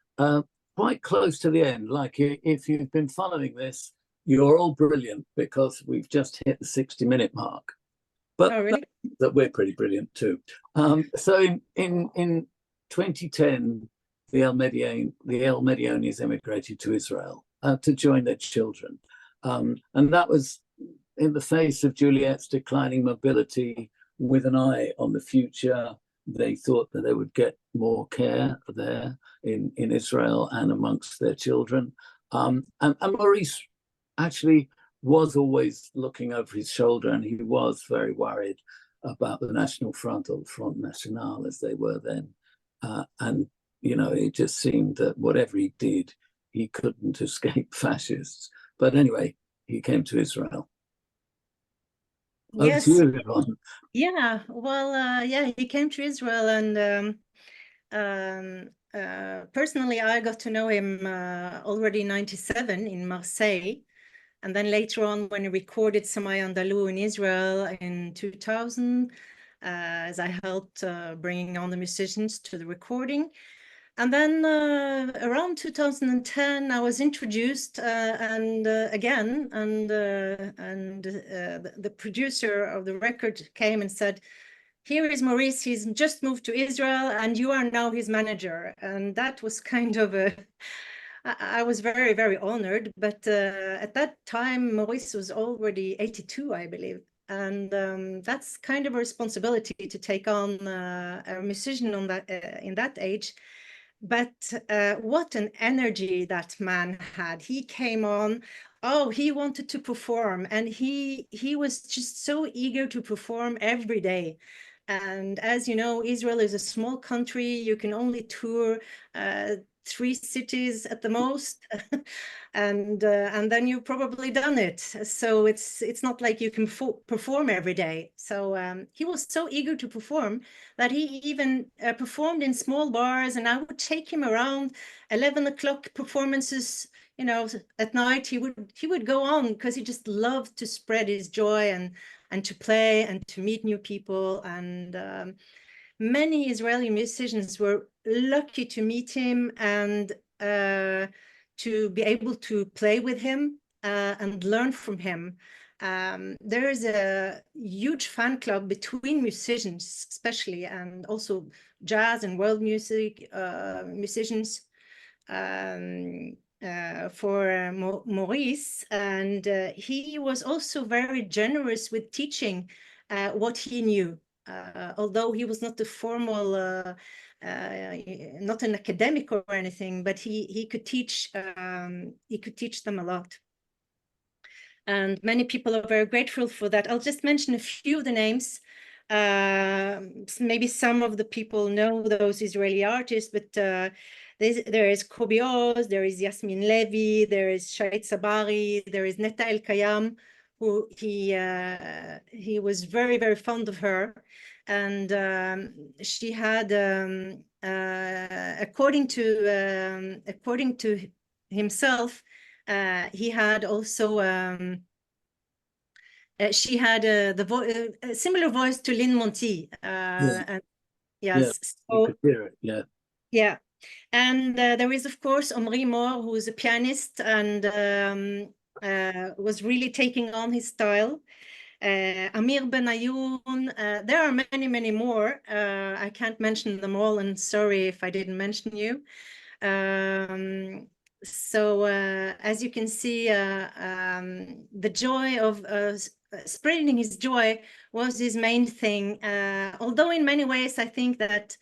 [SPEAKER 4] quite close to the end. Like, if you've been following this, you're all brilliant, because we've just hit the 60-minute mark. But
[SPEAKER 3] oh, really?
[SPEAKER 4] that we're pretty brilliant too. So in 2010, the El Medionis immigrated to Israel to join their children. And that was in the face of Juliet's declining mobility, with an eye on the future. They thought that they would get more care there in Israel and amongst their children. And Maurice actually was always looking over his shoulder, and he was very worried about the National Front, or Front National as they were then. And, you know, it just seemed that whatever he did, he couldn't escape fascists. But anyway, he came to Israel.
[SPEAKER 3] Yes.
[SPEAKER 4] Over to you, Yvonne.
[SPEAKER 3] Yeah, well, yeah, he came to Israel, and personally, I got to know him already in '97 in Marseille. And then later on, when he recorded Samy el Maghrebi in Israel in 2000, as I helped bringing on the musicians to the recording. And then around 2010, I was introduced again, and the producer of the record came and said, "Here is Maurice, he's just moved to Israel, and you are now his manager." And that was kind of I was very, very honored. But at that time, Maurice was already 82, I believe. And that's kind of a responsibility to take on a musician on that in that age. But what an energy that man had. He came on, oh, he wanted to perform, and he was just so eager to perform every day. And as you know, Israel is a small country. You can only tour 3 cities at the most, and then you've probably done it. So it's not like you can perform every day. So he was so eager to perform that he even performed in small bars, and I would take him around 11 o'clock performances. You know, at night he would go on, because he just loved to spread his joy and to play and to meet new people. And many Israeli musicians were lucky to meet him and to be able to play with him and learn from him. There is a huge fan club between musicians, especially, and also jazz and world music musicians for Maurice. And he was also very generous with teaching what he knew. Although he was not the formal, not an academic or anything, but he could teach them a lot. And many people are very grateful for that. I'll just mention a few of the names. Maybe some of the people know those Israeli artists, but there is Kobi Oz, there is Yasmin Levy, there is Shait Sabari, there is Netta El Kayam, who he was very, very fond of her. And she had, according to himself, he had also, she had a similar voice to Lynn Monty. And yes,
[SPEAKER 4] you could hear it, yeah.
[SPEAKER 3] Yeah. And there is, of course, Omri Mor, who is a pianist and was really taking on his style. Amir Benayoun, there are many, many more. I can't mention them all, and sorry if I didn't mention you. So as you can see, the joy of spreading his joy was his main thing. Although in many ways, I think that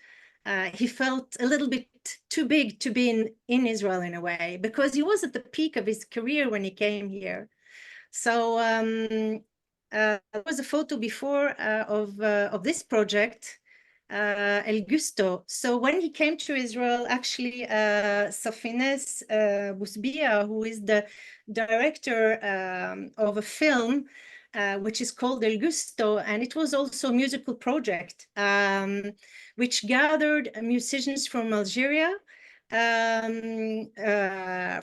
[SPEAKER 3] he felt a little bit too big to be in Israel in a way, because he was at the peak of his career when he came here. So there was a photo before of this project, El Gusto. So when he came to Israel, actually, Safines Bousbia, who is the director of a film, which is called El Gusto, and it was also a musical project, which gathered musicians from Algeria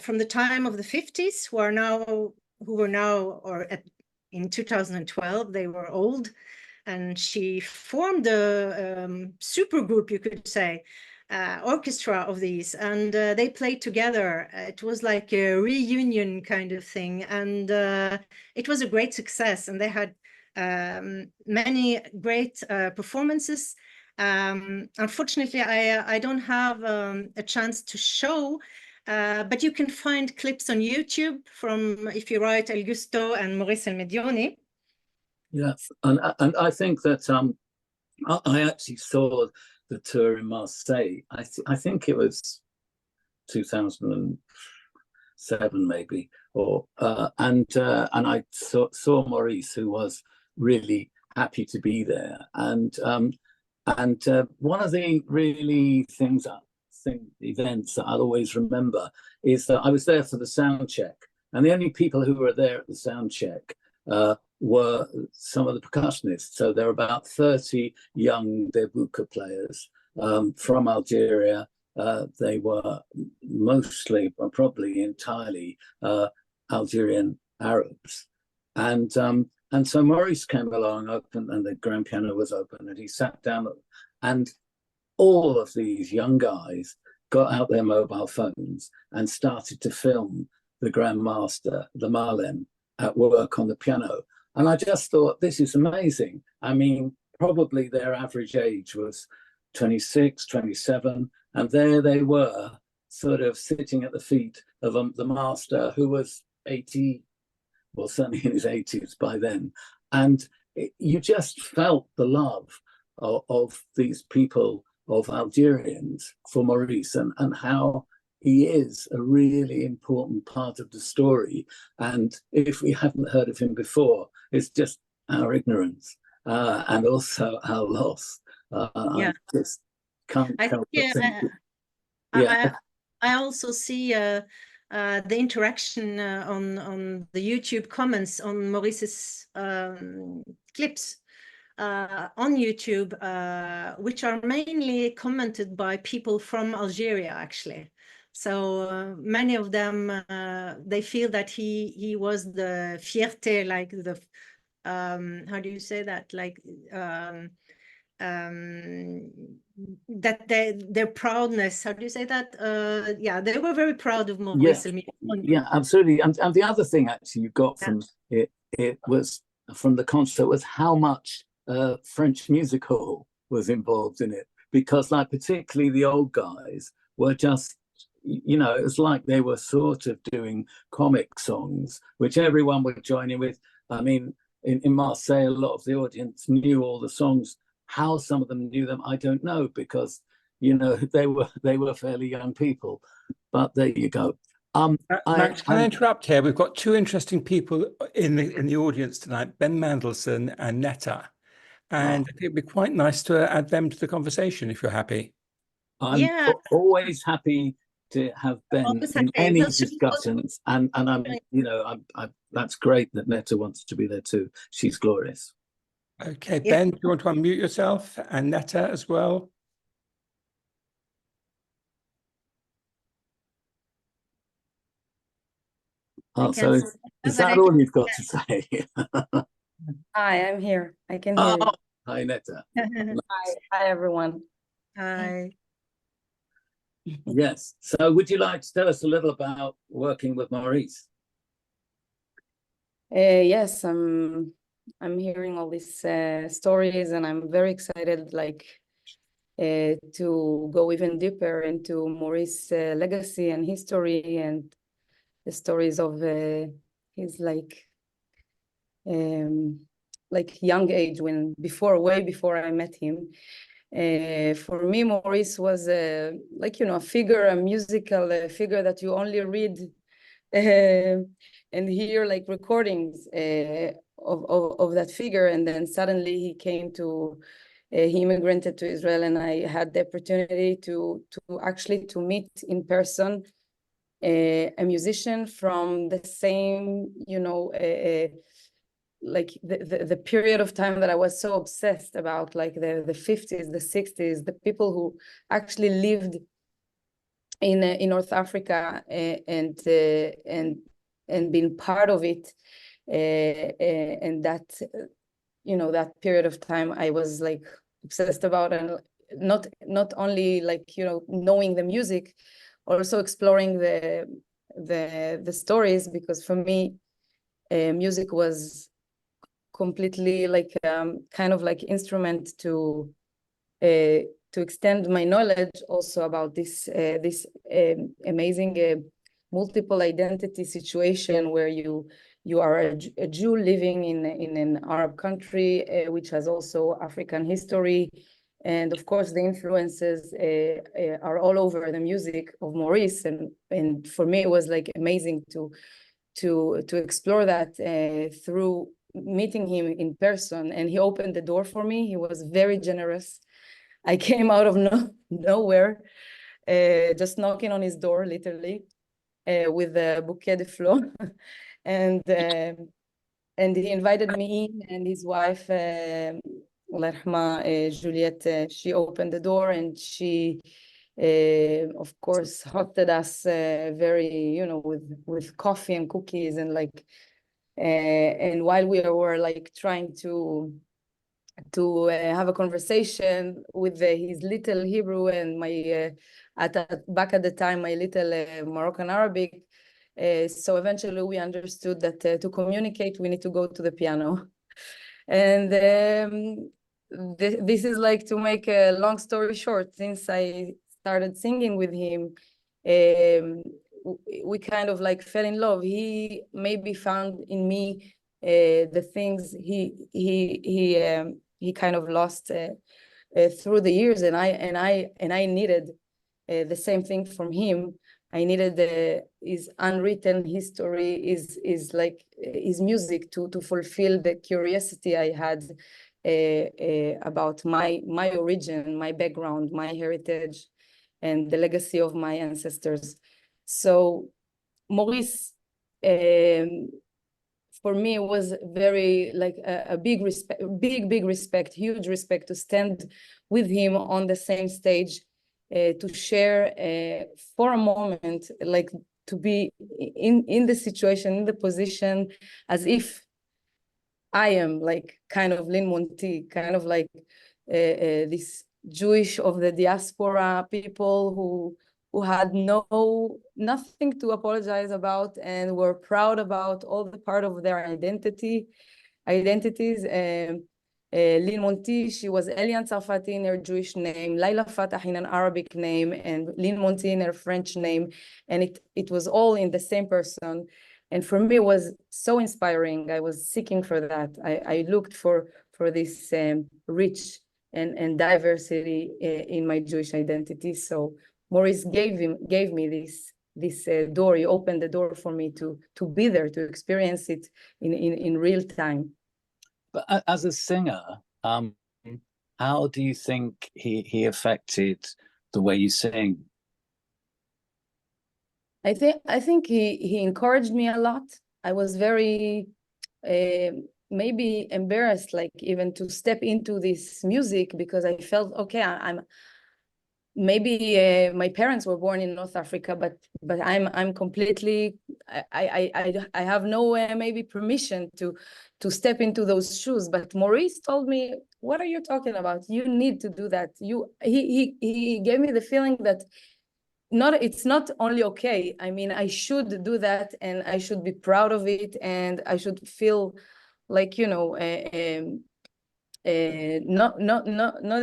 [SPEAKER 3] from the time of the 50s, in 2012, they were old, and she formed a super group, you could say, orchestra of these, and they played together. It was like a reunion kind of thing, and it was a great success, and they had many great performances. Unfortunately, I don't have a chance to show, but you can find clips on YouTube from, if you write El Gusto and Maurice El-Médioni.
[SPEAKER 4] Yes, and I think that I actually saw the tour in Marseille. I think it was 2007 maybe, or and I saw Maurice, who was really happy to be there, and one of the really events that I'll always remember is that I was there for the sound check, and the only people who were there at the sound check were some of the percussionists. So there were about 30 young derbuka players from Algeria. They were mostly, probably entirely, Algerian Arabs, and so Maurice came along, open, and the grand piano was open, and he sat down, and all of these young guys got out their mobile phones and started to film the Grand Master, the Marlem, at work on the piano. And I just thought, this is amazing. I mean, probably their average age was 26, 27, and there they were, sort of sitting at the feet of the master, who was 80, well, certainly in his 80s by then. And you just felt the love of these people, of Algerians, for Maurice, and how he is a really important part of the story. And if we haven't heard of him before, it's just our ignorance and also our loss. I just can't help but think.
[SPEAKER 3] I also see the interaction on the YouTube comments on Maurice's clips on YouTube, which are mainly commented by people from Algeria, actually. So many of them, they feel that he was the fierté, like the, how do you say that? Like, that their proudness, how do you say that? Yeah, they were very proud of Maurice El-Médioni.
[SPEAKER 4] Yeah, absolutely. And the other thing actually you got from it was, from the concert, was how much French music hall was involved in it, because like particularly the old guys were just, you know, it was like they were sort of doing comic songs, which everyone would join in with. I mean, in Marseille, a lot of the audience knew all the songs. How some of them knew them, I don't know, because, you know, they were fairly young people. But there you go.
[SPEAKER 2] Max, can I interrupt here? We've got two interesting people in the audience tonight, Ben Mandelson and Netta. And it'd be quite nice to add them to the conversation if you're happy.
[SPEAKER 4] I'm always happy to have Ben in any discussions, and I'm, you know, that's great that Netta wants to be there too. She's glorious.
[SPEAKER 2] Okay, Ben, do you want to unmute yourself, and Netta as well?
[SPEAKER 4] Oh, so is that all you've got to say?
[SPEAKER 7] Hi, I'm here. I can hear you.
[SPEAKER 4] Hi, Netta.
[SPEAKER 7] Hi, everyone.
[SPEAKER 3] Hi.
[SPEAKER 4] Yes. So would you like to tell us a little about working with Maurice?
[SPEAKER 7] Yes, I'm hearing all these stories, and I'm very excited, like, to go even deeper into Maurice's legacy and history, and the stories of his like young age, way before I met him. For me, Maurice was like, you know, a musical figure that you only read and hear, like, recordings of that figure, and then suddenly he came to he immigrated to Israel, and I had the opportunity to actually meet in person a musician from the same, you know, like the period of time that I was so obsessed about, like the 50s, the 60s, the people who actually lived in North Africa and been part of it, and that, you know, that period of time I was like obsessed about, and not only, like, you know, knowing the music, also exploring the stories, because for me music was completely like kind of like instrument to to extend my knowledge also about this amazing multiple identity situation where you are a Jew living in an Arab country, which has also African history. And of course, the influences are all over the music of Maurice. And for me, it was like amazing to explore that through meeting him in person. And he opened the door for me. He was very generous. I came out of nowhere, just knocking on his door, literally, with a bouquet de fleurs. And he invited me in, and his wife, Juliette, she opened the door, and she, of course, hosted us very, with coffee and cookies, and and while we were like trying to have a conversation with his little Hebrew and my back at the time my little Moroccan Arabic. So eventually we understood that to communicate we need to go to the piano. And this is like, to make a long story short, since I started singing with him, we kind of like fell in love. He maybe found in me the things he kind of lost through the years, and I needed the same thing from him. I needed his unwritten history, is like his music to fulfill the curiosity I had about my origin, my background, my heritage, and the legacy of my ancestors. So Maurice, for me, it was very like a big respect, huge respect to stand with him on the same stage, to share for a moment, like to be in the situation, in the position, as if I am like kind of Lin Monty, kind of like this Jewish of the diaspora people who had nothing to apologize about and were proud about all the part of their identities. Lin Monty, she was Elian Tsarfati in her Jewish name, Laila Fatah in an Arabic name, and Lin Monty in her French name, and it was all in the same person. And for me, it was so inspiring. I was seeking for that. I looked for this rich and diversity in my Jewish identity. So Maurice gave me this door. He opened the door for me to be there, to experience it in real time.
[SPEAKER 4] But as a singer, how do you think he affected the way you sing?
[SPEAKER 7] I think he encouraged me a lot. I was very maybe embarrassed, like even to step into this music, because I felt, okay, I'm maybe my parents were born in North Africa, but I'm completely, I have no maybe permission to step into those shoes. But Maurice told me, what are you talking about? You need to do that. He gave me the feeling that it's not only okay. I mean, I should do that, and I should be proud of it, and I should feel like, not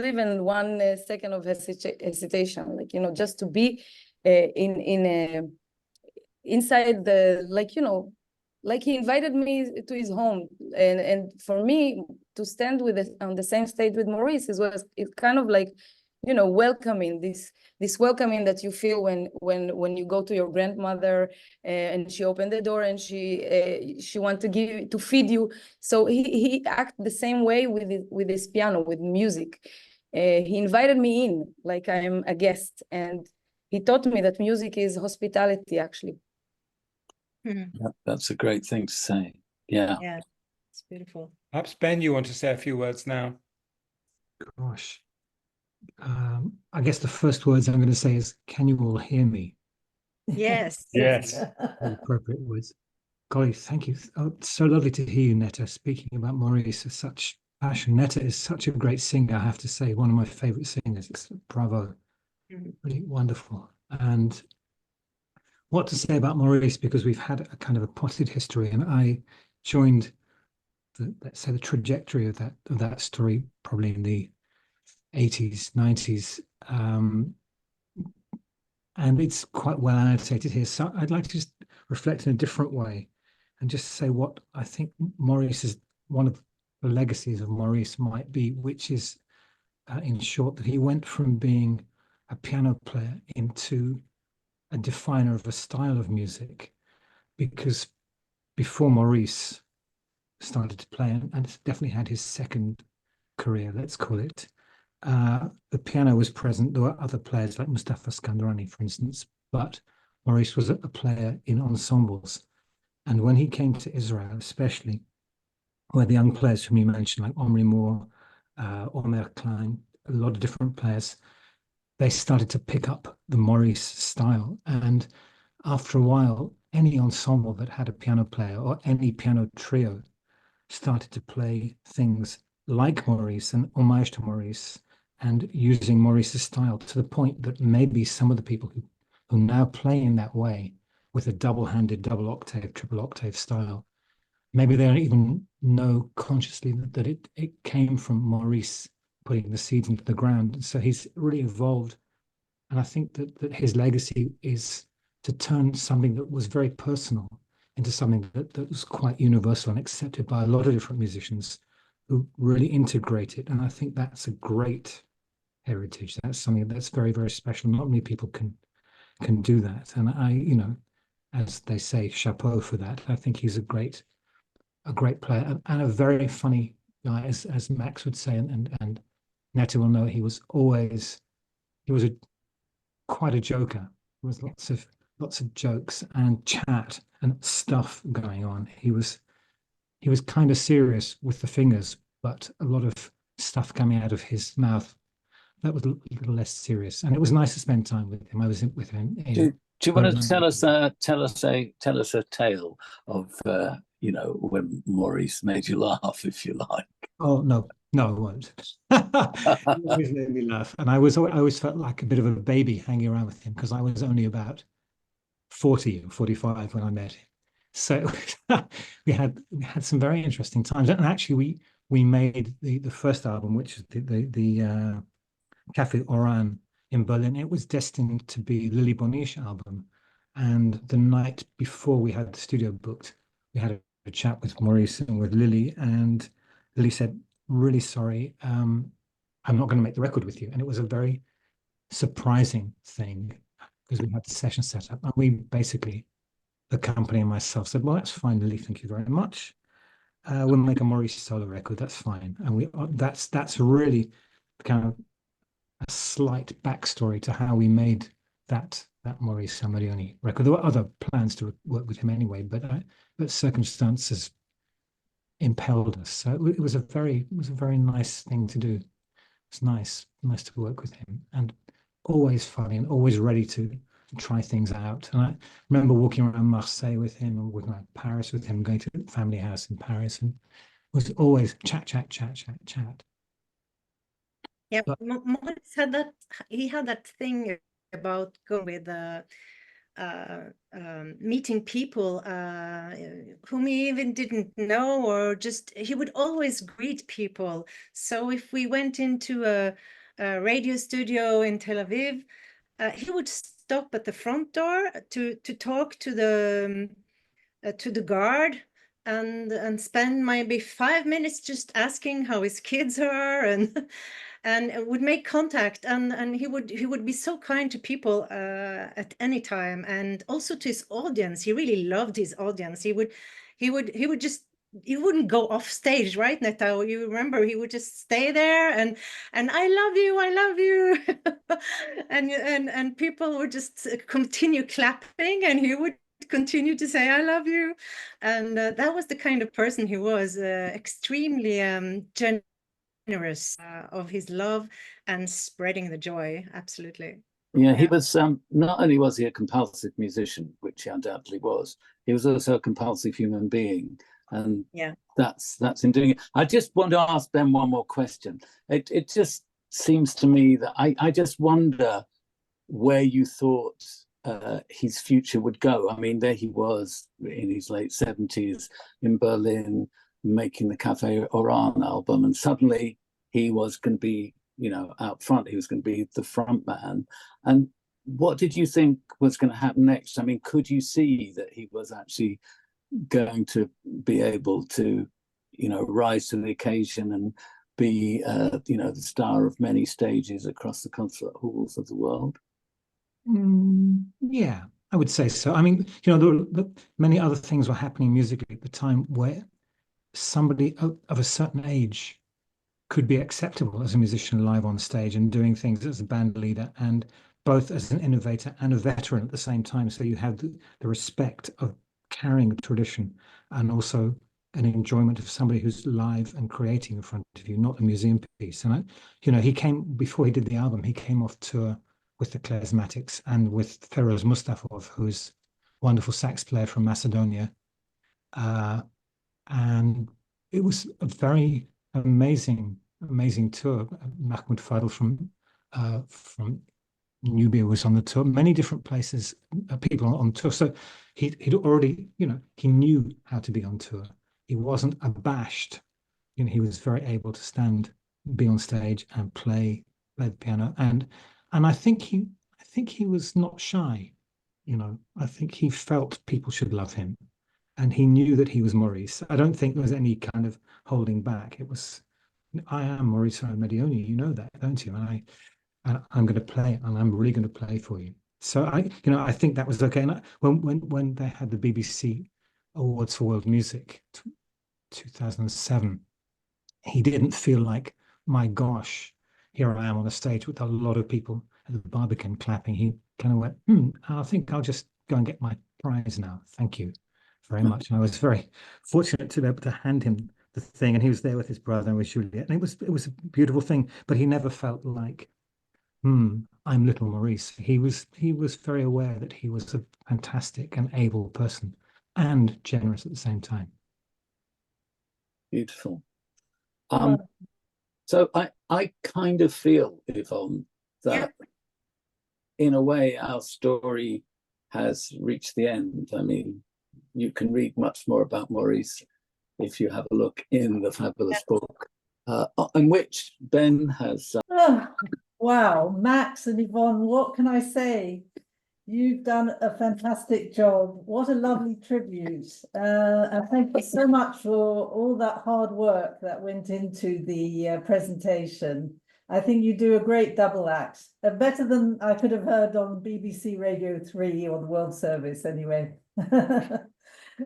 [SPEAKER 7] even 1 second of hesitation, like, just to be inside the, like he invited me to his home, and for me to stand on the same stage with Maurice it kind of like, welcoming, this welcoming that you feel when you go to your grandmother and she opened the door and she wanted to feed you. So he acted the same way with his piano, with music. He invited me in like I'm a guest, and he taught me that music is hospitality, actually.
[SPEAKER 4] That's a great thing to say. Yeah,
[SPEAKER 3] it's beautiful.
[SPEAKER 2] Perhaps Ben, you want to say a few words now?
[SPEAKER 8] Gosh. I guess the first words I'm going to say is, can you all hear me?
[SPEAKER 3] Yes.
[SPEAKER 2] Yes.
[SPEAKER 8] Appropriate words. Golly, thank you. Oh, it's so lovely to hear you, Netta, speaking about Maurice with such passion. Netta is such a great singer, I have to say, one of my favorite singers. Bravo. Really wonderful. And what to say about Maurice, because we've had a kind of a potted history, and I joined let's say the trajectory of that story probably in the 80s, 90s. And it's quite well annotated here. So I'd like to just reflect in a different way and just say what I think Maurice is, one of the legacies of Maurice might be, which is, in short, that he went from being a piano player into a definer of a style of music. Because before Maurice started to play, and definitely had his second career, let's call it, the piano was present. There were other players like Mustafa Skandarani, for instance, but Maurice was a player in ensembles. And when he came to Israel, especially, where the young players whom you mentioned, like Omri Moore, Omer Klein, a lot of different players, they started to pick up the Maurice style. And after a while, any ensemble that had a piano player or any piano trio started to play things like Maurice and homage to Maurice and using Maurice's style, to the point that maybe some of the people who now play in that way with a double-handed, double octave, triple octave style, maybe they don't even know consciously that it came from Maurice putting the seeds into the ground. And so he's really evolved. And I think that his legacy is to turn something that was very personal into something that was quite universal and accepted by a lot of different musicians who really integrate it. And I think that's a great heritage. That's something that's very, very special. Not many people can do that. And I, as they say, chapeau for that. I think he's a great player and a very funny guy, as Max would say, and Netta will know. He was quite a joker. There was lots of jokes and chat and stuff going on. He was kind of serious with the fingers, but a lot of stuff coming out of his mouth that was a little less serious. And it was nice to spend time with him. I was with him.
[SPEAKER 4] Do you want to tell us a tale of when Maurice made you laugh, if you like?
[SPEAKER 8] Oh no, it won't. He always made me laugh, and I always felt like a bit of a baby hanging around with him, because I was only about 40 or 45 when I met him. So we had some very interesting times, and actually we made the first album, which is the Café Oran in Berlin. It was destined to be Lili Boniche album, and the night before we had the studio booked, we had a chat with Maurice and with Lili, and Lili said, "Really sorry, I'm not going to make the record with you." And it was a very surprising thing, because we had the session set up, and we basically, the company and myself, said, "Well, that's fine, Lili, thank you very much. We'll make a Maurice solo record, that's fine." And that's really kind of a slight backstory to how we made that Maurice El-Médioni record. There were other plans to work with him anyway, but circumstances impelled us. So it was a very nice thing to do. It's nice to work with him, and always funny and always ready to try things out. And I remember walking around Marseille with him, and walking around Paris with him, going to the family house in Paris, and it was always chat.
[SPEAKER 3] Yeah, Maurice had that. He had that thing about going with meeting people whom he even didn't know, or just he would always greet people. So if we went into a radio studio in Tel Aviv, he would stop at the front door to talk to the guard, and spend maybe 5 minutes just asking how his kids are, and would make contact, and he would be so kind to people at any time, and also to his audience. He really loved his audience. He wouldn't go off stage, right, Netta? You remember, he would just stay there and I love you, and people would just continue clapping, and he would continue to say I love you, and that was the kind of person he was, extremely generous of his love and spreading the joy. Absolutely.
[SPEAKER 4] Yeah, he was not only was he a compulsive musician, which he undoubtedly was, he was also a compulsive human being, and
[SPEAKER 3] yeah,
[SPEAKER 4] that's in doing it. I just want to ask Ben one more question. It just seems to me that I just wonder where you thought his future would go. I mean, there he was in his late 70s in Berlin, making the Café Oran album, and suddenly he was going to be, out front. He was going to be the front man. And what did you think was going to happen next? I mean, could you see that he was actually going to be able to, rise to the occasion and be, the star of many stages across the concert halls of the world?
[SPEAKER 8] Yeah, I would say so. I mean, many other things were happening musically at the time where somebody of a certain age could be acceptable as a musician live on stage and doing things as a band leader, and both as an innovator and a veteran at the same time. So you have the respect of carrying a tradition and also an enjoyment of somebody who's live and creating in front of you, not a museum piece. And he came, before he did the album, he came off tour with the Klezmatics and with Feroz Mustafov, who's a wonderful sax player from Macedonia. And it was a very amazing tour. Mahmoud Fadl from Nubia was on the tour. Many different places, people on tour. So he'd already, he knew how to be on tour. He wasn't abashed. He was very able to be on stage and play the piano. And I think he was not shy. I think he felt people should love him, and he knew that he was Maurice. I don't think there was any kind of holding back. It was, I am Maurice El-Médioni. You know that, don't you? And I'm going to play, and I'm really going to play for you. So I think that was okay. And when they had the BBC Awards for World Music, 2007, he didn't feel like, my gosh, here I am on a stage with a lot of people at the Barbican clapping. He kind of went, I think I'll just go and get my prize now. Thank you very much. And I was very fortunate to be able to hand him the thing, and he was there with his brother and with Juliet, and it was a beautiful thing. But he never felt like, I'm little Maurice. He was very aware that he was a fantastic and able person and generous at the same time.
[SPEAKER 4] Beautiful. So I kind of feel, Yvonne, that in a way our story has reached the end. I mean, you can read much more about Maurice if you have a look in the fabulous book, in which Ben has...
[SPEAKER 1] Wow, Max and Yvonne, what can I say? You've done a fantastic job. What a lovely tribute. And thank you so much for all that hard work that went into the presentation. I think you do a great double act, better than I could have heard on BBC Radio 3 or the World Service anyway.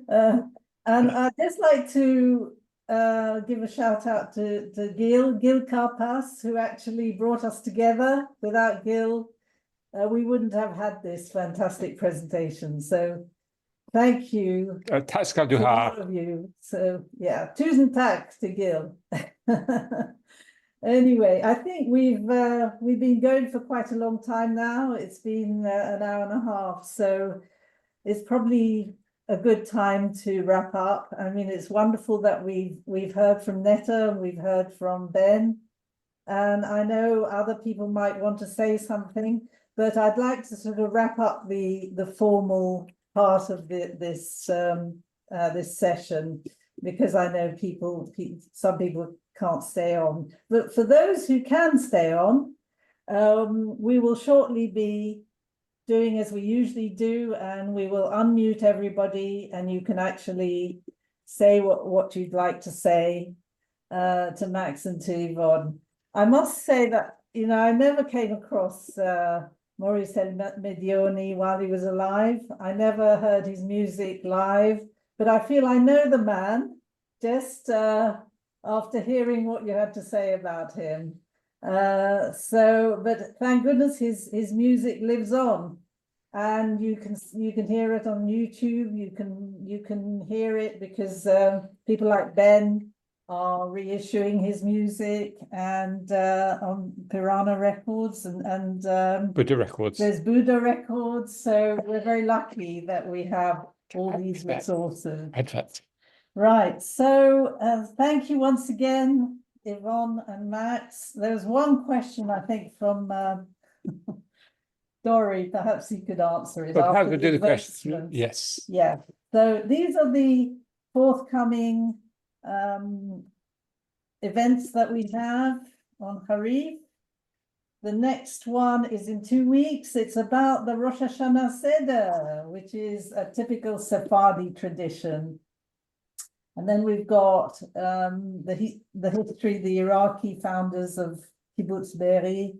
[SPEAKER 1] And I'd just like to give a shout out to Gil Karpas, who actually brought us together. Without Gil, we wouldn't have had this fantastic presentation. So thank you to all of you. So yeah, tusen tack to Gil. Anyway, I think we've been going for quite a long time now. It's been an hour and a half, so it's probably a good time to wrap up. I mean, it's wonderful that we've heard from Netta, we've heard from Ben, and I know other people might want to say something, but I'd like to sort of wrap up the formal part of this session, because I know some people can't stay on. But for those who can stay on, we will shortly be doing as we usually do, and we will unmute everybody, and you can actually say what you'd like to say to Max and to Yvonne. I must say that, I never came across Maurice El-Médioni while he was alive. I never heard his music live, but I feel I know the man just after hearing what you had to say about him. But thank goodness his music lives on, and you can hear it on YouTube. You can hear it because people like Ben are reissuing his music, and on Piranha Records and
[SPEAKER 2] Buddha Records.
[SPEAKER 1] There's Buddha Records. So we're very lucky that we have all these resources. Right. So thank you once again, Yvonne and Max. There's one question, I think, from Dory. Perhaps you could answer it.
[SPEAKER 2] But how to do the question? Yes.
[SPEAKER 1] Yeah. So these are the forthcoming events that we have on Harif. the next one is in 2 weeks. It's about the Rosh Hashanah Seder, which is a typical Sephardi tradition. And then we've got the history, the Iraqi founders of Kibbutz Be'eri.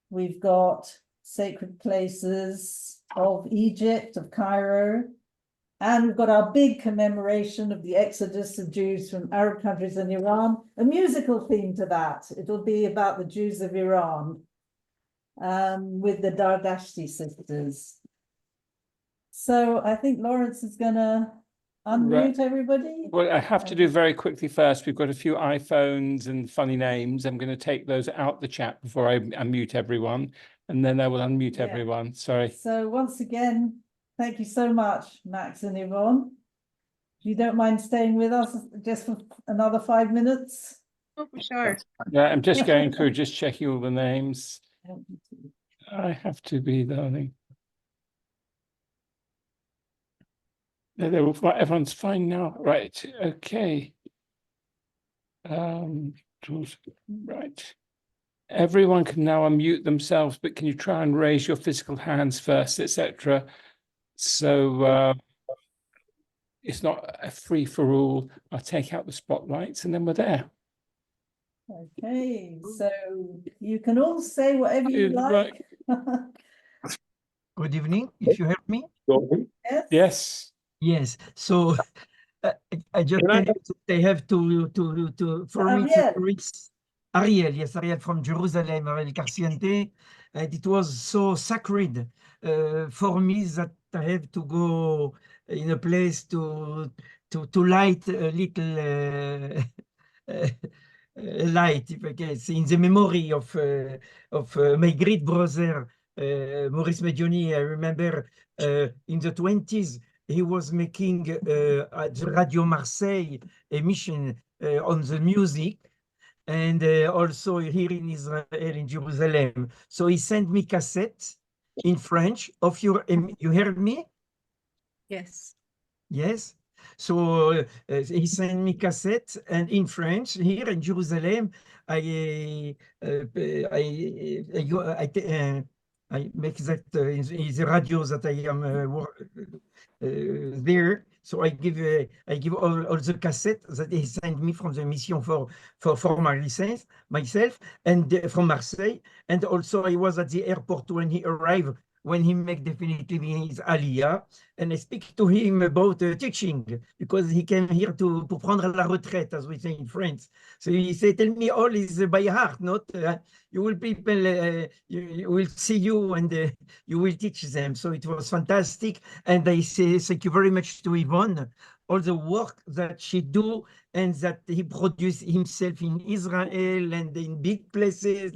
[SPEAKER 1] We've got sacred places of Egypt, of Cairo. And we've got our big commemoration of the exodus of Jews from Arab countries and Iran, a musical theme to that. It'll be about the Jews of Iran with the Dardashti sisters. So I think Lawrence is going to unmute everybody.
[SPEAKER 2] Well, I have to do very quickly first. We've got a few iPhones and funny names. I'm going to take those out the chat before I unmute everyone, and then I will unmute everyone. Sorry.
[SPEAKER 1] So once again, thank you so much, Max and Yvonne. If you don't mind staying with us just for another 5 minutes.
[SPEAKER 3] Oh, for sure.
[SPEAKER 2] Yeah, I'm just going through, just checking all the names. I have to be, darling. They're all, everyone's fine now. Right. Okay. Right. Everyone can now unmute themselves, but can you try and raise your physical hands first, etc. So it's not a free for all. I'll take out the spotlights and then we're there.
[SPEAKER 1] Okay, so you can all say whatever you like.
[SPEAKER 9] Good evening, if you heard me.
[SPEAKER 1] Yes.
[SPEAKER 2] Yes.
[SPEAKER 9] Yes, so I just they have to for me to reach Ariel. Yes, Ariel from Jerusalem, Ariel Carciente, and it was so sacred for me that I have to go in a place to light a little light, if I guess, in the memory of my great brother Maurice El-Médioni. I remember in the 20s. He was making at the Radio Marseille emission on the music, and also here in Israel, in Jerusalem. So he sent me cassettes in French of your. You heard me?
[SPEAKER 3] Yes.
[SPEAKER 9] Yes. So he sent me cassettes, and in French here in Jerusalem, I make that in the radio that I am there. So I give all the cassettes that he sent me from the mission for myself and from Marseille. And also I was at the airport when he arrived, when he made definitively his aliyah, and I speak to him about teaching, because he came here to prendre la retraite, as we say in France. So he said, tell me all is by heart, not you will people, you will see you and you will teach them. So it was fantastic. And I say thank you very much to Yvonne, all the work that she do and that he produced himself in Israel and in big places,